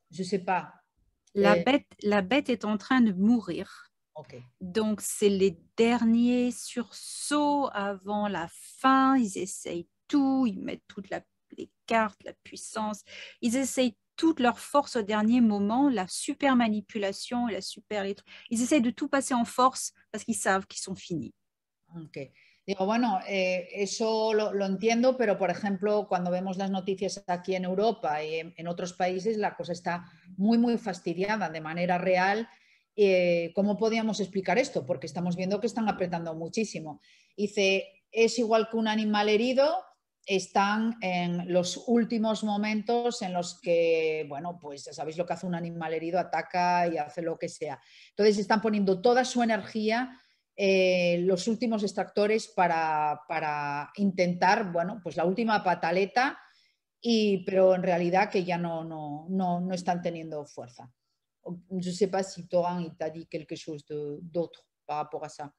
je ne sais pas. La bête est en train de mourir. Okay. Donc, c'est les derniers sursauts avant la fin. Ils essayent tout, ils mettent toutes les cartes, la puissance. Ils essayent toute leur force au dernier moment, la super manipulation, ils essayent de tout passer en force parce qu'ils savent qu'ils sont finis. Okay. Digo, bueno, eso lo entiendo, pero por ejemplo, cuando vemos las noticias aquí en Europa y en otros países, la cosa está muy, muy fastidiada de manera real. ¿Cómo podíamos explicar esto? Porque estamos viendo que están apretando muchísimo. Dice, es igual que un animal herido, están en los últimos momentos en los que, bueno, pues ya sabéis lo que hace un animal herido, ataca y hace lo que sea. Entonces están poniendo toda su energía, los últimos extractores para intentar, bueno, pues la última pataleta, pero en realidad que ya no están teniendo fuerza. Je ne sais pas si Torán t'a dit quelque chose d'autre par rapport à ça.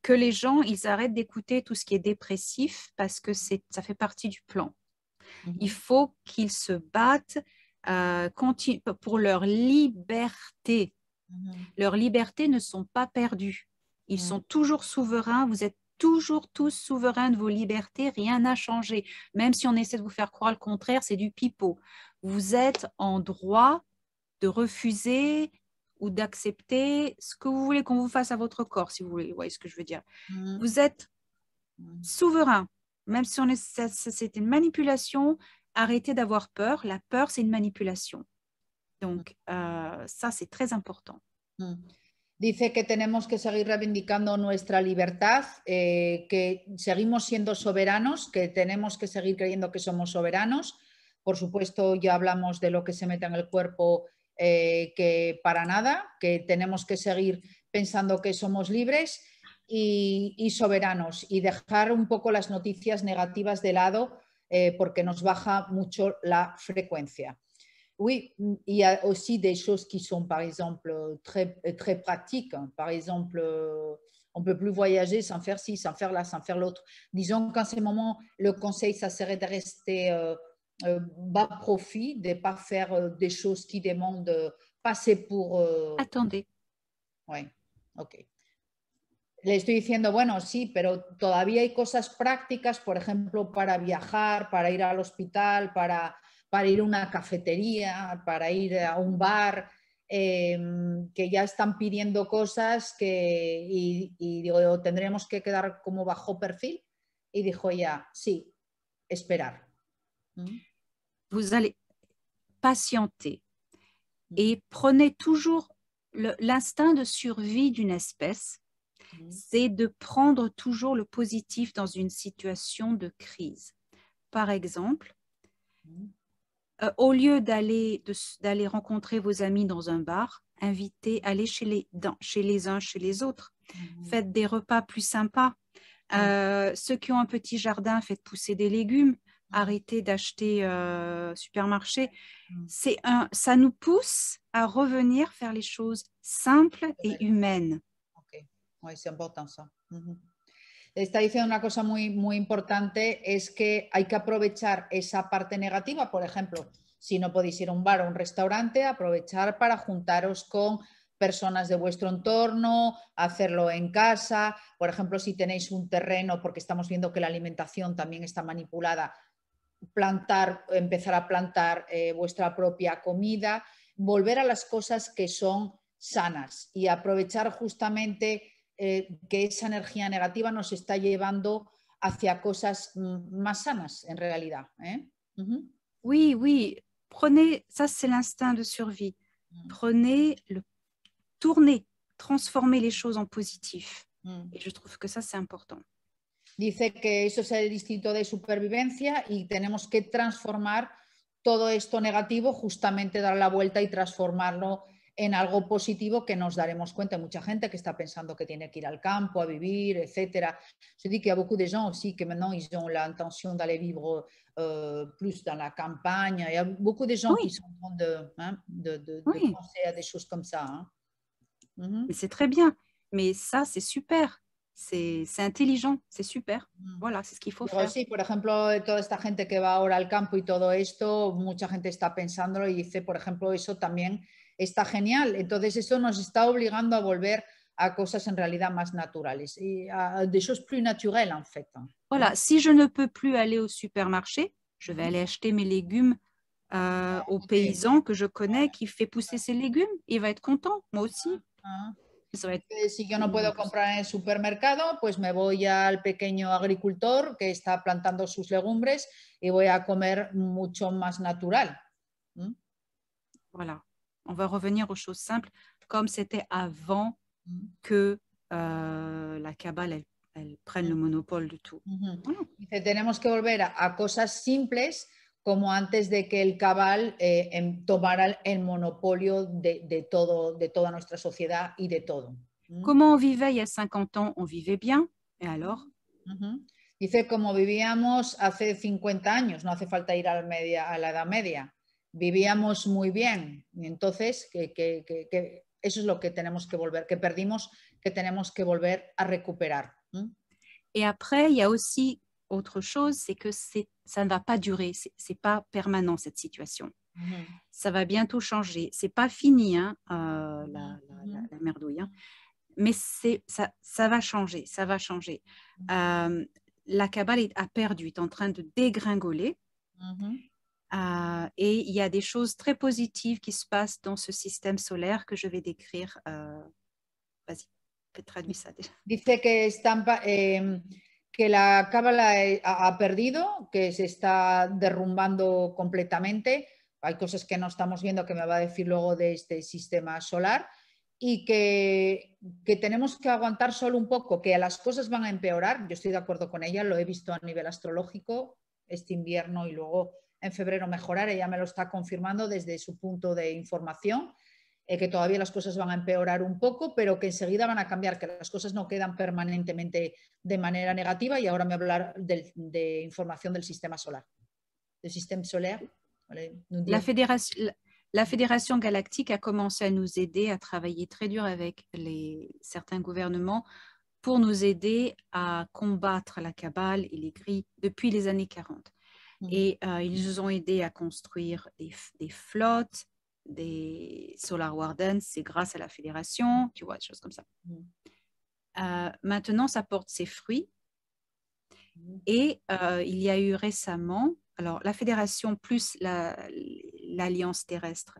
Que les gens, ils arrêtent d'écouter tout ce qui est dépressif parce que ça fait partie du plan. Il faut qu'ils se battent pour leur liberté. Leurs libertés ne sont pas perdues. Ils sont toujours souverains. Vous êtes toujours tous souverains de vos libertés. Rien n'a changé. Même si on essaie de vous faire croire le contraire, c'est du pipeau. Vous êtes en droit de refuser ou d'accepter ce que vous voulez qu'on vous fasse à votre corps, si vous voulez. Vous voyez ce que je veux dire. Vous êtes souverain. Même si c'est une manipulation, arrêtez d'avoir peur. La peur, c'est une manipulation. Donc, ça, c'est très important. Dice que tenemos que seguir reivindicando nuestra libertad, que seguimos siendo soberanos, que tenemos que seguir creyendo que somos soberanos. Por supuesto, ya hablamos de lo que se mete en el cuerpo, que para nada, que tenemos que seguir pensando que somos libres y soberanos, y dejar un poco las noticias negativas de lado, porque nos baja mucho la frecuencia. Oui, il y a aussi des choses qui sont, par exemple, très, très pratiques. Par exemple, on ne peut plus voyager sans faire ci, sans faire là, sans faire l'autre. Disons qu'en ce moment, le conseil, ça serait de rester bas profit, de ne pas faire des choses qui demandent passer pour... Attendez. Oui, ok. Le estoy diciendo, bueno, sí, pero todavía hay cosas prácticas, por ejemplo, para viajar, para ir al hospital, para ir a una cafetería, para ir a un bar, que ya están pidiendo cosas y digo, tendremos que quedar como bajo perfil. Y dijo ella, sí, esperar. Vous allez patienter et prenez toujours l'instinct de survie d'une espèce, c'est de prendre toujours le positif dans une situation de crise. Par exemple, au lieu d'aller rencontrer vos amis dans un bar, allez chez les uns, chez les autres. Faites des repas plus sympas. Ceux qui ont un petit jardin, faites pousser des légumes. Arrêtez d'acheter supermarché. Ça nous pousse à revenir faire les choses simples et humaines. Okay. Oui, c'est important ça. Está diciendo una cosa muy importante, es que hay que aprovechar esa parte negativa. Por ejemplo, si no podéis ir a un bar o un restaurante, aprovechar para juntaros con personas de vuestro entorno, hacerlo en casa. Por ejemplo, si tenéis un terreno, porque estamos viendo que la alimentación también está manipulada, empezar a plantar vuestra propia comida, volver a las cosas que son sanas y aprovechar justamente que esa energía negativa nos está llevando hacia cosas más sanas en realidad. Oui, prenez, ça c'est l'instinct de survie. Prenez tournez, transformez les choses en positif. Et je trouve que ça c'est important. Dice que eso es el instinto de supervivencia y tenemos que transformar todo esto negativo, justamente dar la vuelta y transformarlo en algo positivo que nos daremos cuenta. Hay mucha gente que está pensando que tiene que ir al campo a vivir, etc. Je dis qu'il y a beaucoup de gens aussi que maintenant ils ont l'intention d'aller vivre plus dans la campagne. Il y a beaucoup de gens qui sont en train de penser à des choses comme ça. C'est très bien, mais ça c'est super. C'est intelligent, c'est super. Voilà, c'est ce qu'il faut faire. Sí, por ejemplo, toda esta gente que va ahora al campo y todo esto, mucha gente está pensándolo y dice, por ejemplo, eso también está genial. Entonces, eso nos está obligando a volver a cosas en realidad más naturales, y a des choses plus naturelles, en fait. Voilà, si je ne peux plus aller au supermarché, je vais aller acheter mes légumes au paysan que je connais qui fait pousser ses légumes. Il va être content, moi aussi. Si yo no puedo comprar en el supermercado, pues me voy al pequeño agricultor que está plantando sus legumbres y voy a comer mucho más natural. Voilà, on va revenir aux choses simples comme c'était avant que la cabale elle prenne le monopole de tout. Dice, tenemos que volver a cosas simples como antes de que el cabal tomara el monopolio de toda nuestra sociedad y de todo. Comment on vivait il y a 50 ans? On vivait bien. Et alors? Dice, como vivíamos hace 50 años, no hace falta ir a la Edad Media. Vivíamos muy bien. Y entonces, que eso es lo que tenemos que volver, que perdimos, que tenemos que volver a recuperar. Et après, il y a aussi autre chose, c'est que ça ne va pas durer, c'est pas permanent cette situation. Ça va bientôt changer. C'est pas fini, hein, la merdouille, hein. Mais ça va changer, ça va changer. La cabale a perdu, est en train de dégringoler. Et il y a des choses très positives qui se passent dans ce système solaire que je vais décrire. Vas-y, traduis ça déjà. Dice que la cábala ha perdido, que se está derrumbando completamente. Hay cosas que no estamos viendo que me va a decir luego de este sistema solar y que tenemos que aguantar solo un poco, que las cosas van a empeorar. Yo estoy de acuerdo con ella, lo he visto a nivel astrológico este invierno y luego en febrero mejorar. Ella me lo está confirmando desde su punto de información. Que todavía las cosas van a empeorar un poco, pero que enseguida van a cambiar, que las cosas no quedan permanentemente de manera negativa. Y ahora me voy a hablar de información del sistema solar. Le système solaire. La Fédération galactique a commencé à nous aider à travailler très dur avec certains gouvernements pour nous aider à combattre la cabale et les grilles depuis les années 40. Et ils nous ont aidés à construire des flottes, des Solar Wardens, c'est grâce à la fédération, tu vois, des choses comme ça. Maintenant, ça porte ses fruits. Et il y a eu récemment, alors la fédération plus l'Alliance terrestre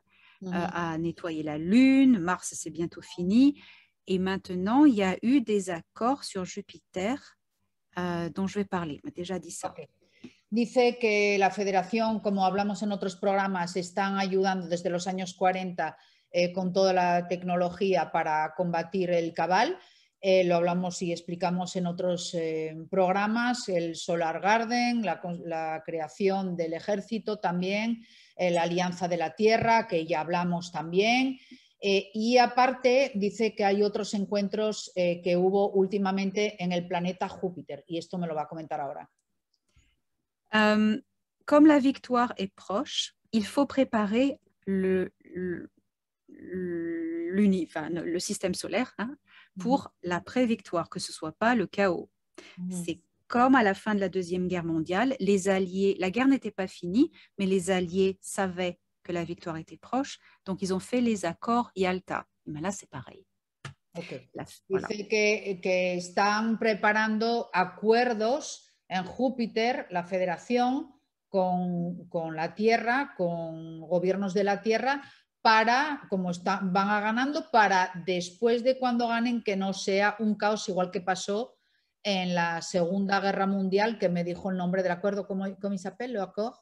a nettoyé la Lune, Mars c'est bientôt fini, et maintenant il y a eu des accords sur Jupiter dont je vais parler, on m'a déjà dit ça. Okay. Dice que la federación, como hablamos en otros programas, están ayudando desde los años 40 con toda la tecnología para combatir el cabal. Lo hablamos y explicamos en otros programas, el Solar Garden, la creación del ejército también, la Alianza de la Tierra, que ya hablamos también. Y aparte dice que hay otros encuentros que hubo últimamente en el planeta Júpiter, y esto me lo va a comentar ahora. Comme la victoire est proche, il faut préparer le système solaire pour la pré-victoire, que ce ne soit pas le chaos. C'est comme à la fin de la Deuxième Guerre mondiale, les Alliés, la guerre n'était pas finie, mais les Alliés savaient que la victoire était proche, donc ils ont fait les accords Yalta. Mais là, c'est pareil. Okay. Voilà. Dice que están preparando acuerdos en Júpiter, la Federación, con la Tierra, con gobiernos de la Tierra, para, como van a ganando, para después de cuando ganen que no sea un caos igual que pasó en la Segunda Guerra Mundial, que me dijo el nombre del acuerdo. ¿Cómo s'appelle le accord?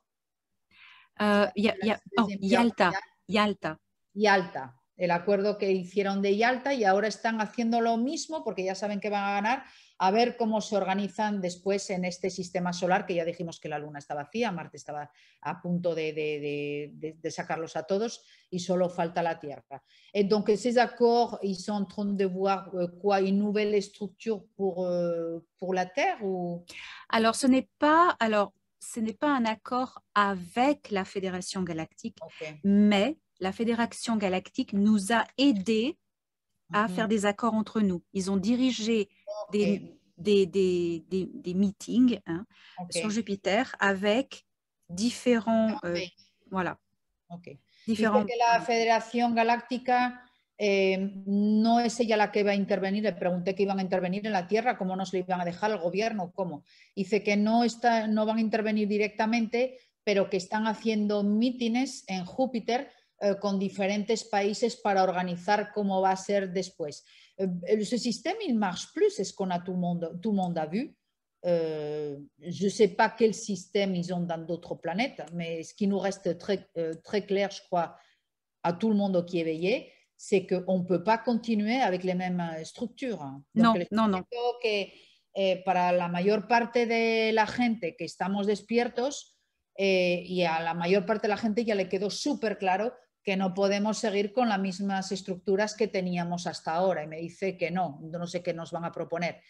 Yalta. Yalta, el acuerdo que hicieron de Yalta, y ahora están haciendo lo mismo porque ya saben que van a ganar, a ver cómo se organizan después en este sistema solar, que ya dijimos que la Luna está vacía, Marte estaba a punto de sacarlos a todos y solo falta la Tierra. Et donc ces accords, ils sont en train de voir quoi, une nouvelle structure pour la Terre ou... Alors ce n'est pas un accord avec la Fédération Galactique, mais la Fédération Galactique nous a aidés à faire des accords entre nous. Ils ont dirigé des meetings sur Jupiter avec différents... voilà. Différents... Dice que la Fédération Galáctica no es ella la que va a intervenir. Le pregunté que iban a intervenir en la Tierra, cómo nos lo iban a dejar el gobierno, cómo. Dice que no van a intervenir directamente, pero que están haciendo mítines en Júpiter con diferentes países para organizar cómo va a ser después. Ce système, il marche plus, c'est ce qu'on a tout le monde a vu. Je ne sais pas quel système ils ont dans d'autres planètes, mais ce qui nous reste très clair, je crois, à tout le monde qui est éveillé, c'est qu'on ne peut pas continuer avec les mêmes structures. Donc, non. Que para la mayor parte de la gente que estamos despiertos, y a la mayor parte de la gente ya le quedó súper claro que no podemos seguir con las mismas estructuras que teníamos hasta ahora. Y me dice que no sé qué nos van a proponer.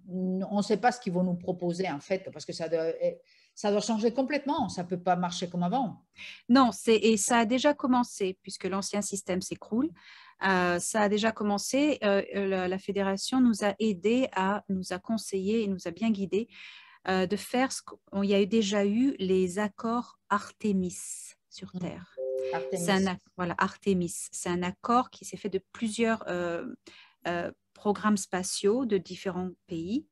On ne sait pas ce qu'ils vont nous proposer, en fait, parce que ça doit changer complètement. Ça ne peut pas marcher comme avant. Non, et ça a déjà commencé, puisque l'ancien système s'écroule. Ça a déjà commencé. La Fédération nous a aidés, nous a conseillé et nous a bien guidés de faire il y a déjà eu les accords Artemis sur Terre. Artemis. C'est un accord qui s'est fait de plusieurs programmes spatiaux de différents pays.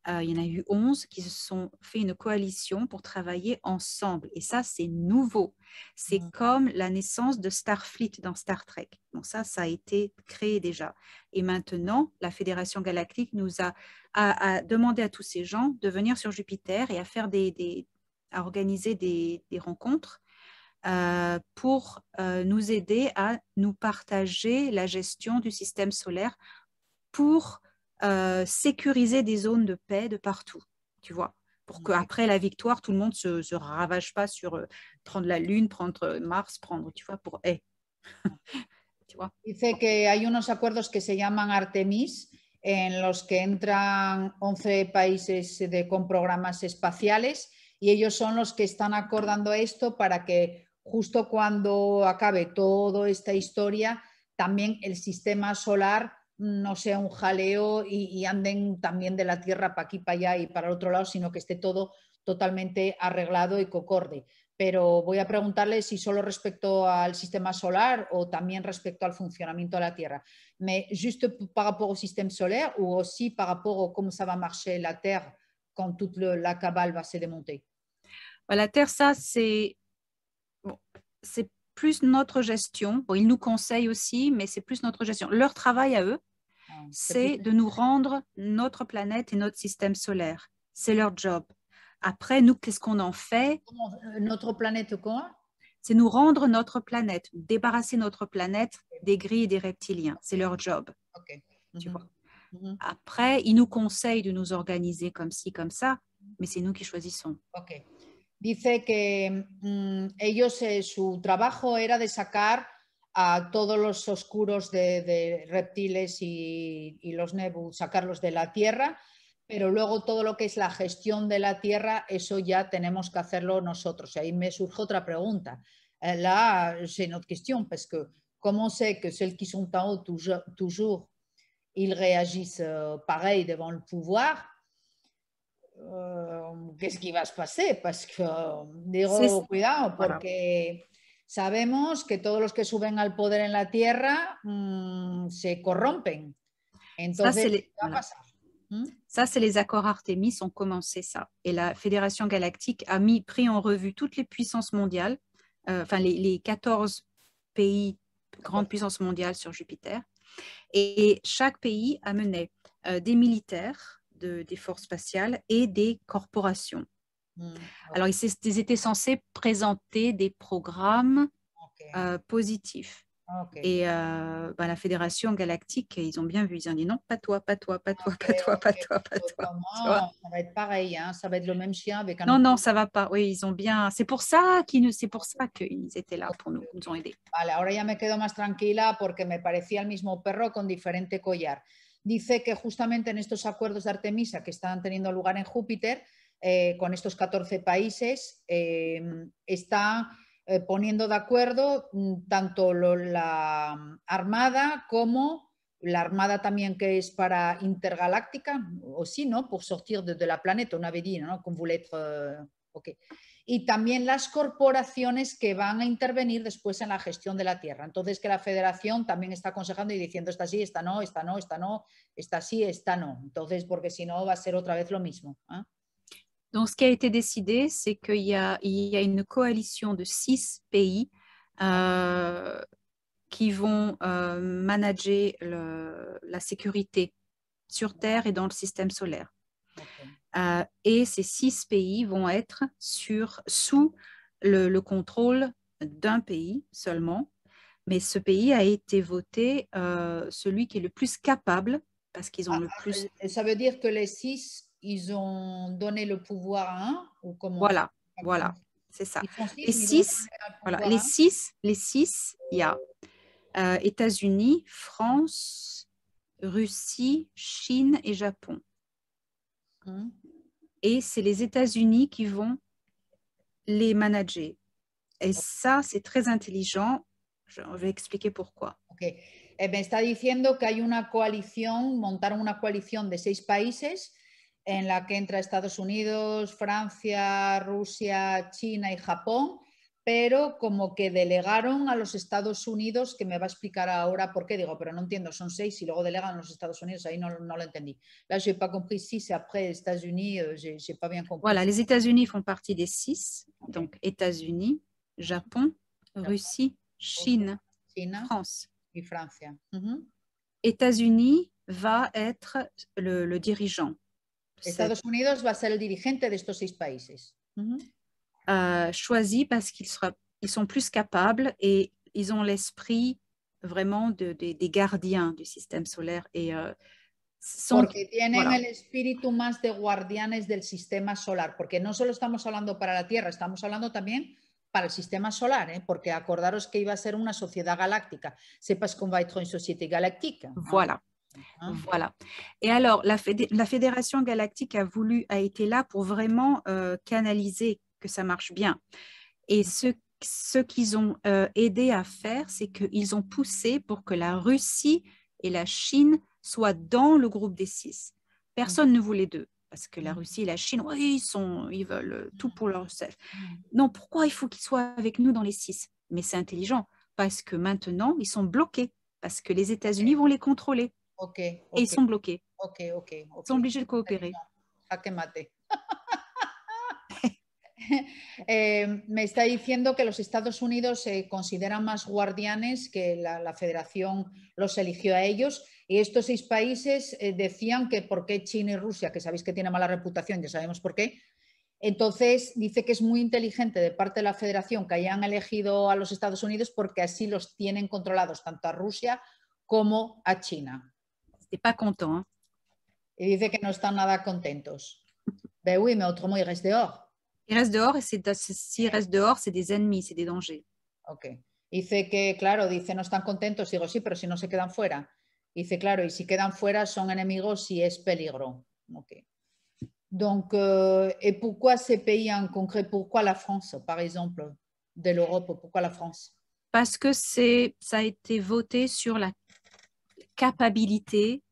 Il y en a eu 11 qui se sont fait une coalition pour travailler ensemble. Et ça, c'est nouveau. C'est comme la naissance de Starfleet dans Star Trek. Donc ça a été créé déjà. Et maintenant, la Fédération Galactique nous a demandé à tous ces gens de venir sur Jupiter et à organiser des rencontres pour nous aider à nous partager la gestion du système solaire pour sécuriser des zones de paix de partout, tu vois, pour qu'après la victoire, tout le monde ne se ravage pas sur prendre la Lune, prendre Mars, tu vois, pour... tu vois. Dice que hay unos acuerdos que se llaman Artemis, en los que entran 11 países con programas espaciales, y ellos son los que están acordando esto para que justo cuando acabe toda esta historia, también el sistema solar no sea un jaleo y anden también de la Tierra para aquí, para allá y para el otro lado, sino que esté todo totalmente arreglado y concorde. Pero voy a preguntarle si solo respecto al sistema solar o también respecto al funcionamiento de la Tierra. Mais juste par rapport au système solaire ou aussi par rapport à comment ça va marcher la Terre quand toute la cabale va se démonter? La Terre, ça, c'est plus notre gestion. Bon, ils nous conseillent aussi, mais c'est plus notre gestion. Leur travail à eux, c'est de nous rendre notre planète et notre système solaire. C'est leur job. Après, nous, qu'est-ce qu'on en fait? Notre planète quoi? c'est nous rendre notre planète, débarrasser notre planète des gris et des reptiliens. C'est leur job. Okay. Tu vois. Après, ils nous conseillent de nous organiser comme ci, comme ça, mais c'est nous qui choisissons. Okay. Dice que ellos, su trabajo era de sacar a todos los oscuros de reptiles y los nebus, sacarlos de la Tierra, pero luego todo lo que es la gestión de la Tierra, eso ya tenemos que hacerlo nosotros. Y ahí me surge otra pregunta. Là, c'est une autre question, parce que comment c'est que celles qui sont en haut, toujours ils réagissent pareil devant le pouvoir? Qu'est-ce qui va se passer? Parce que, digo, cuidado, porque sabemos que todos los que suben al poder en la Tierra se corrompen. Entonces, ¿qué va a pasar? Ça, c'est les accords Artémis ont commencé ça. Et la Fédération Galactique a pris en revue toutes les puissances mondiales, enfin les 14 pays, grandes puissances mondiales sur Jupiter. Et chaque pays amenait des militaires des forces spatiales et des corporations. Alors, ils étaient censés présenter des programmes positifs. Et la Fédération Galactique, ils ont bien vu, ils ont dit non, pas toi, pas toi, pas toi, pas toi, pas toi, pas toi. Ça va être pareil, hein, ça va être le même chien avec un... Non, non, ça va pas. Oui, ils ont bien... C'est pour ça qu'ils étaient là pour nous ont aidés. Vale, ahora ya me quedo más tranquila porque me parecía el mismo perro con diferente collar. Dice que justamente en estos acuerdos de Artemisa que están teniendo lugar en Júpiter, con estos 14 países, está poniendo de acuerdo tanto la Armada como la Armada también que es para intergaláctica, aussi, ¿no? Pour sortir de la planète, on avait dit, ¿no? Qu'on voulait être... okay. Y también las corporaciones que van a intervenir después en la gestión de la Tierra. Entonces, que la Federación también está aconsejando y diciendo esta sí, esta no, esta no, esta no, esta sí, esta no. Entonces, porque si no va a ser otra vez lo mismo. ¿Eh? Donc, ce qui a été décidé, c'est qu'il y a une coalition de 6 pays qui vont manager la sécurité sur Terre et dans le système solaire. Okay. Et ces 6 pays vont être sous le contrôle d'un pays seulement, mais ce pays a été voté celui qui est le plus capable parce qu'ils ont le plus... Ça veut dire que les 6, ils ont donné le pouvoir à un ou comment? Voilà, voilà, c'est ça. Les 6, voilà, les 6, il y a États-Unis, France, Russie, Chine et Japon. Et c'est les États-Unis qui vont les manager. Et ça, c'est très intelligent. Je vais expliquer pourquoi. Okay. Me está diciendo que hay una coalición, montaron una coalición de 6 países en la que entra Estados Unidos, Francia, Rusia, China y Japón, pero como que delegaron a los Estados Unidos, que me va a explicar ahora por qué, digo, pero no entiendo, son 6 y luego delegan a los Estados Unidos, ahí no lo entendí. Là, je n'ai pas compris si c'est après les États-Unis, j'ai pas bien compris. Voilà, les États-Unis font partie des 6, okay. Donc États-Unis, Japon, Russie, Chine, France. Et Francia. États-Unis va être le dirigeant. Estados Unidos va a ser el dirigente de estos 6 países. Choisi parce qu'ils sont plus capables et ils ont l'esprit vraiment des gardiens du système solaire. Et, porque tienen el espíritu más de guardianes del sistema solar, porque no solo estamos hablando para la Tierra, estamos hablando también para el sistema solar, porque acordaros que iba a ser una sociedad galáctica. C'est parce qu'on va être une société galactique. Voilà. Voilà. Et alors, la Fédération Galactique a été là pour vraiment canaliser que ça marche bien. Et ce qu'ils ont aidé à faire, c'est qu'ils ont poussé pour que la Russie et la Chine soient dans le groupe des 6. Personne ne voulait d'eux, parce que la Russie et la Chine, oui, ils veulent tout pour leur self. Non, pourquoi il faut qu'ils soient avec nous dans les 6? Mais c'est intelligent, parce que maintenant, ils sont bloqués, parce que les États-Unis vont les contrôler. Okay. Et ils sont bloqués. Okay. Ils sont obligés de coopérer. Jaque mate. Me está diciendo que los Estados Unidos se consideran más guardianes, que la Federación los eligió a ellos, y estos 6 países decían que por qué China y Rusia, que sabéis que tienen mala reputación, ya sabemos por qué, Entonces, dice que es muy inteligente de parte de la Federación que hayan elegido a los Estados Unidos porque así los tienen controlados tanto a Rusia como a China. C'était pas content. Hein. Y dice que no están nada contentos. Ben oui, mais autrement, ils restent dehors. Ils restent dehors et s'ils restent dehors, c'est des ennemis, c'est des dangers. Ok. Dice que, claro, dice no están contentos. Digo, sí, pero si no se quedan fuera. Dice, claro, y si quedan fuera son enemigos y es peligro. Ok. Donc, et pourquoi ces pays en concret? Pourquoi la France, par exemple, de l'Europe? Pourquoi la France? Parce que ça a été voté sur la capacité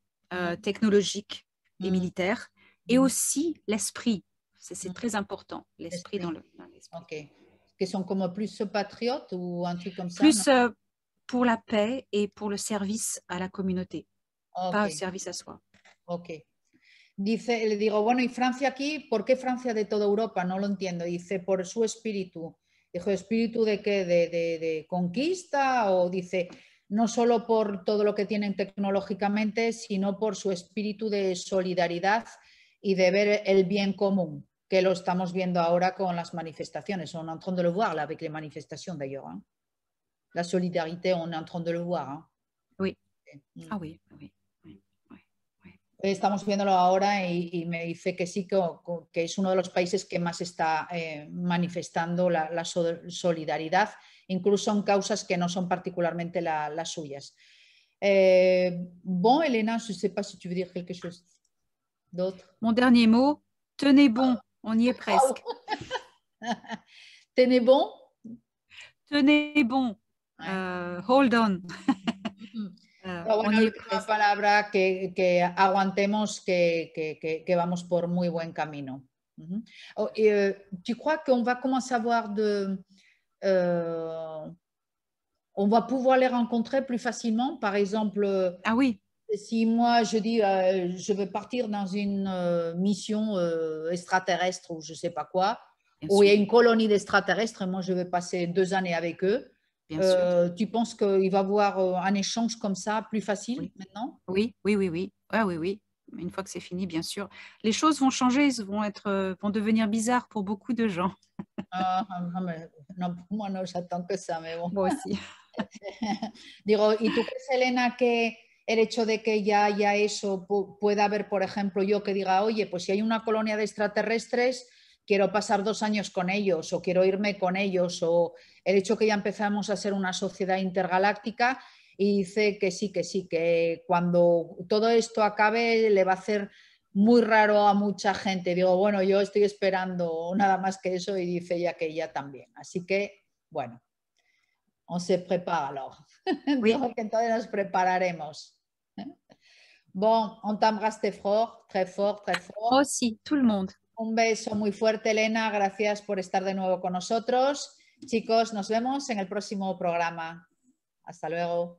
technologique et militaire et aussi l'esprit. C'est très important, l'esprit dans l'esprit. Ok. Qui sont comme plus patriotes ou un truc comme ça? Plus pour la paix et pour le service à la communauté, okay. Pas service à soi. Ok. Dice, le digo, bueno, ¿y Francia aquí? ¿Por qué Francia de toda Europa? No lo entiendo. Dice, por su espíritu. Dijo, ¿espíritu de qué? ¿De conquista? O dice, no solo por todo lo que tienen tecnológicamente, sino por su espíritu de solidaridad y de ver el bien común, que lo estamos viendo ahora con las manifestaciones. On est en train de le voir là, avec les manifestations d'ailleurs. Hein. La solidarité, on est en train de le voir. Hein. Oui. Ah oui, oui. Estamos viéndolo ahora y me dice que sí, que es uno de los países que más está manifestando la solidaridad, incluso en causas que no son particularmente las suyas. Bon, Elena, je ne sais pas si tu veux dire quelque chose d'autre. Mon dernier mot, tenez bon, on y est presque. Tenez bon? Tenez bon, hold on. Bueno, la última palabra que aguantemos, que vamos por muy buen camino. Tu crois qu'on va commencer à avoir on va pouvoir les rencontrer plus facilement? Par exemple, ah oui. Si moi je dis je veux partir dans une mission extraterrestre ou je ne sais pas quoi, où il y a une colonie d'extraterrestres, moi je vais passer 2 années avec eux. Tu penses qu'il va y avoir un échange comme ça plus facile maintenant? Oui. Ah, oui. Une fois que c'est fini, bien sûr. Les choses vont changer, vont devenir bizarres pour beaucoup de gens. No, pour moi, no, j'attends que ça, mais bon. Moi aussi. Digo, ¿y tú crees, Elena, que el hecho de que ya haya eso pueda haber, por ejemplo, yo que diga, oye, pues si hay una colonia de extraterrestres, quiero pasar 2 años con ellos o quiero irme con ellos, o el hecho que ya empezamos a ser una sociedad intergaláctica? Y dice que sí, que cuando todo esto acabe le va a hacer muy raro a mucha gente. Digo, bueno, yo estoy esperando nada más que eso, y dice ella que ella también. Así que, bueno, on se prépare alors. Oui. Donc, entonces nos prepararemos. Bon, on t'embrasse très fort, très fort, très fort. Moi aussi, tout le monde. Un beso muy fuerte, Elena. Gracias por estar de nuevo con nosotros. Chicos, nos vemos en el próximo programa. Hasta luego.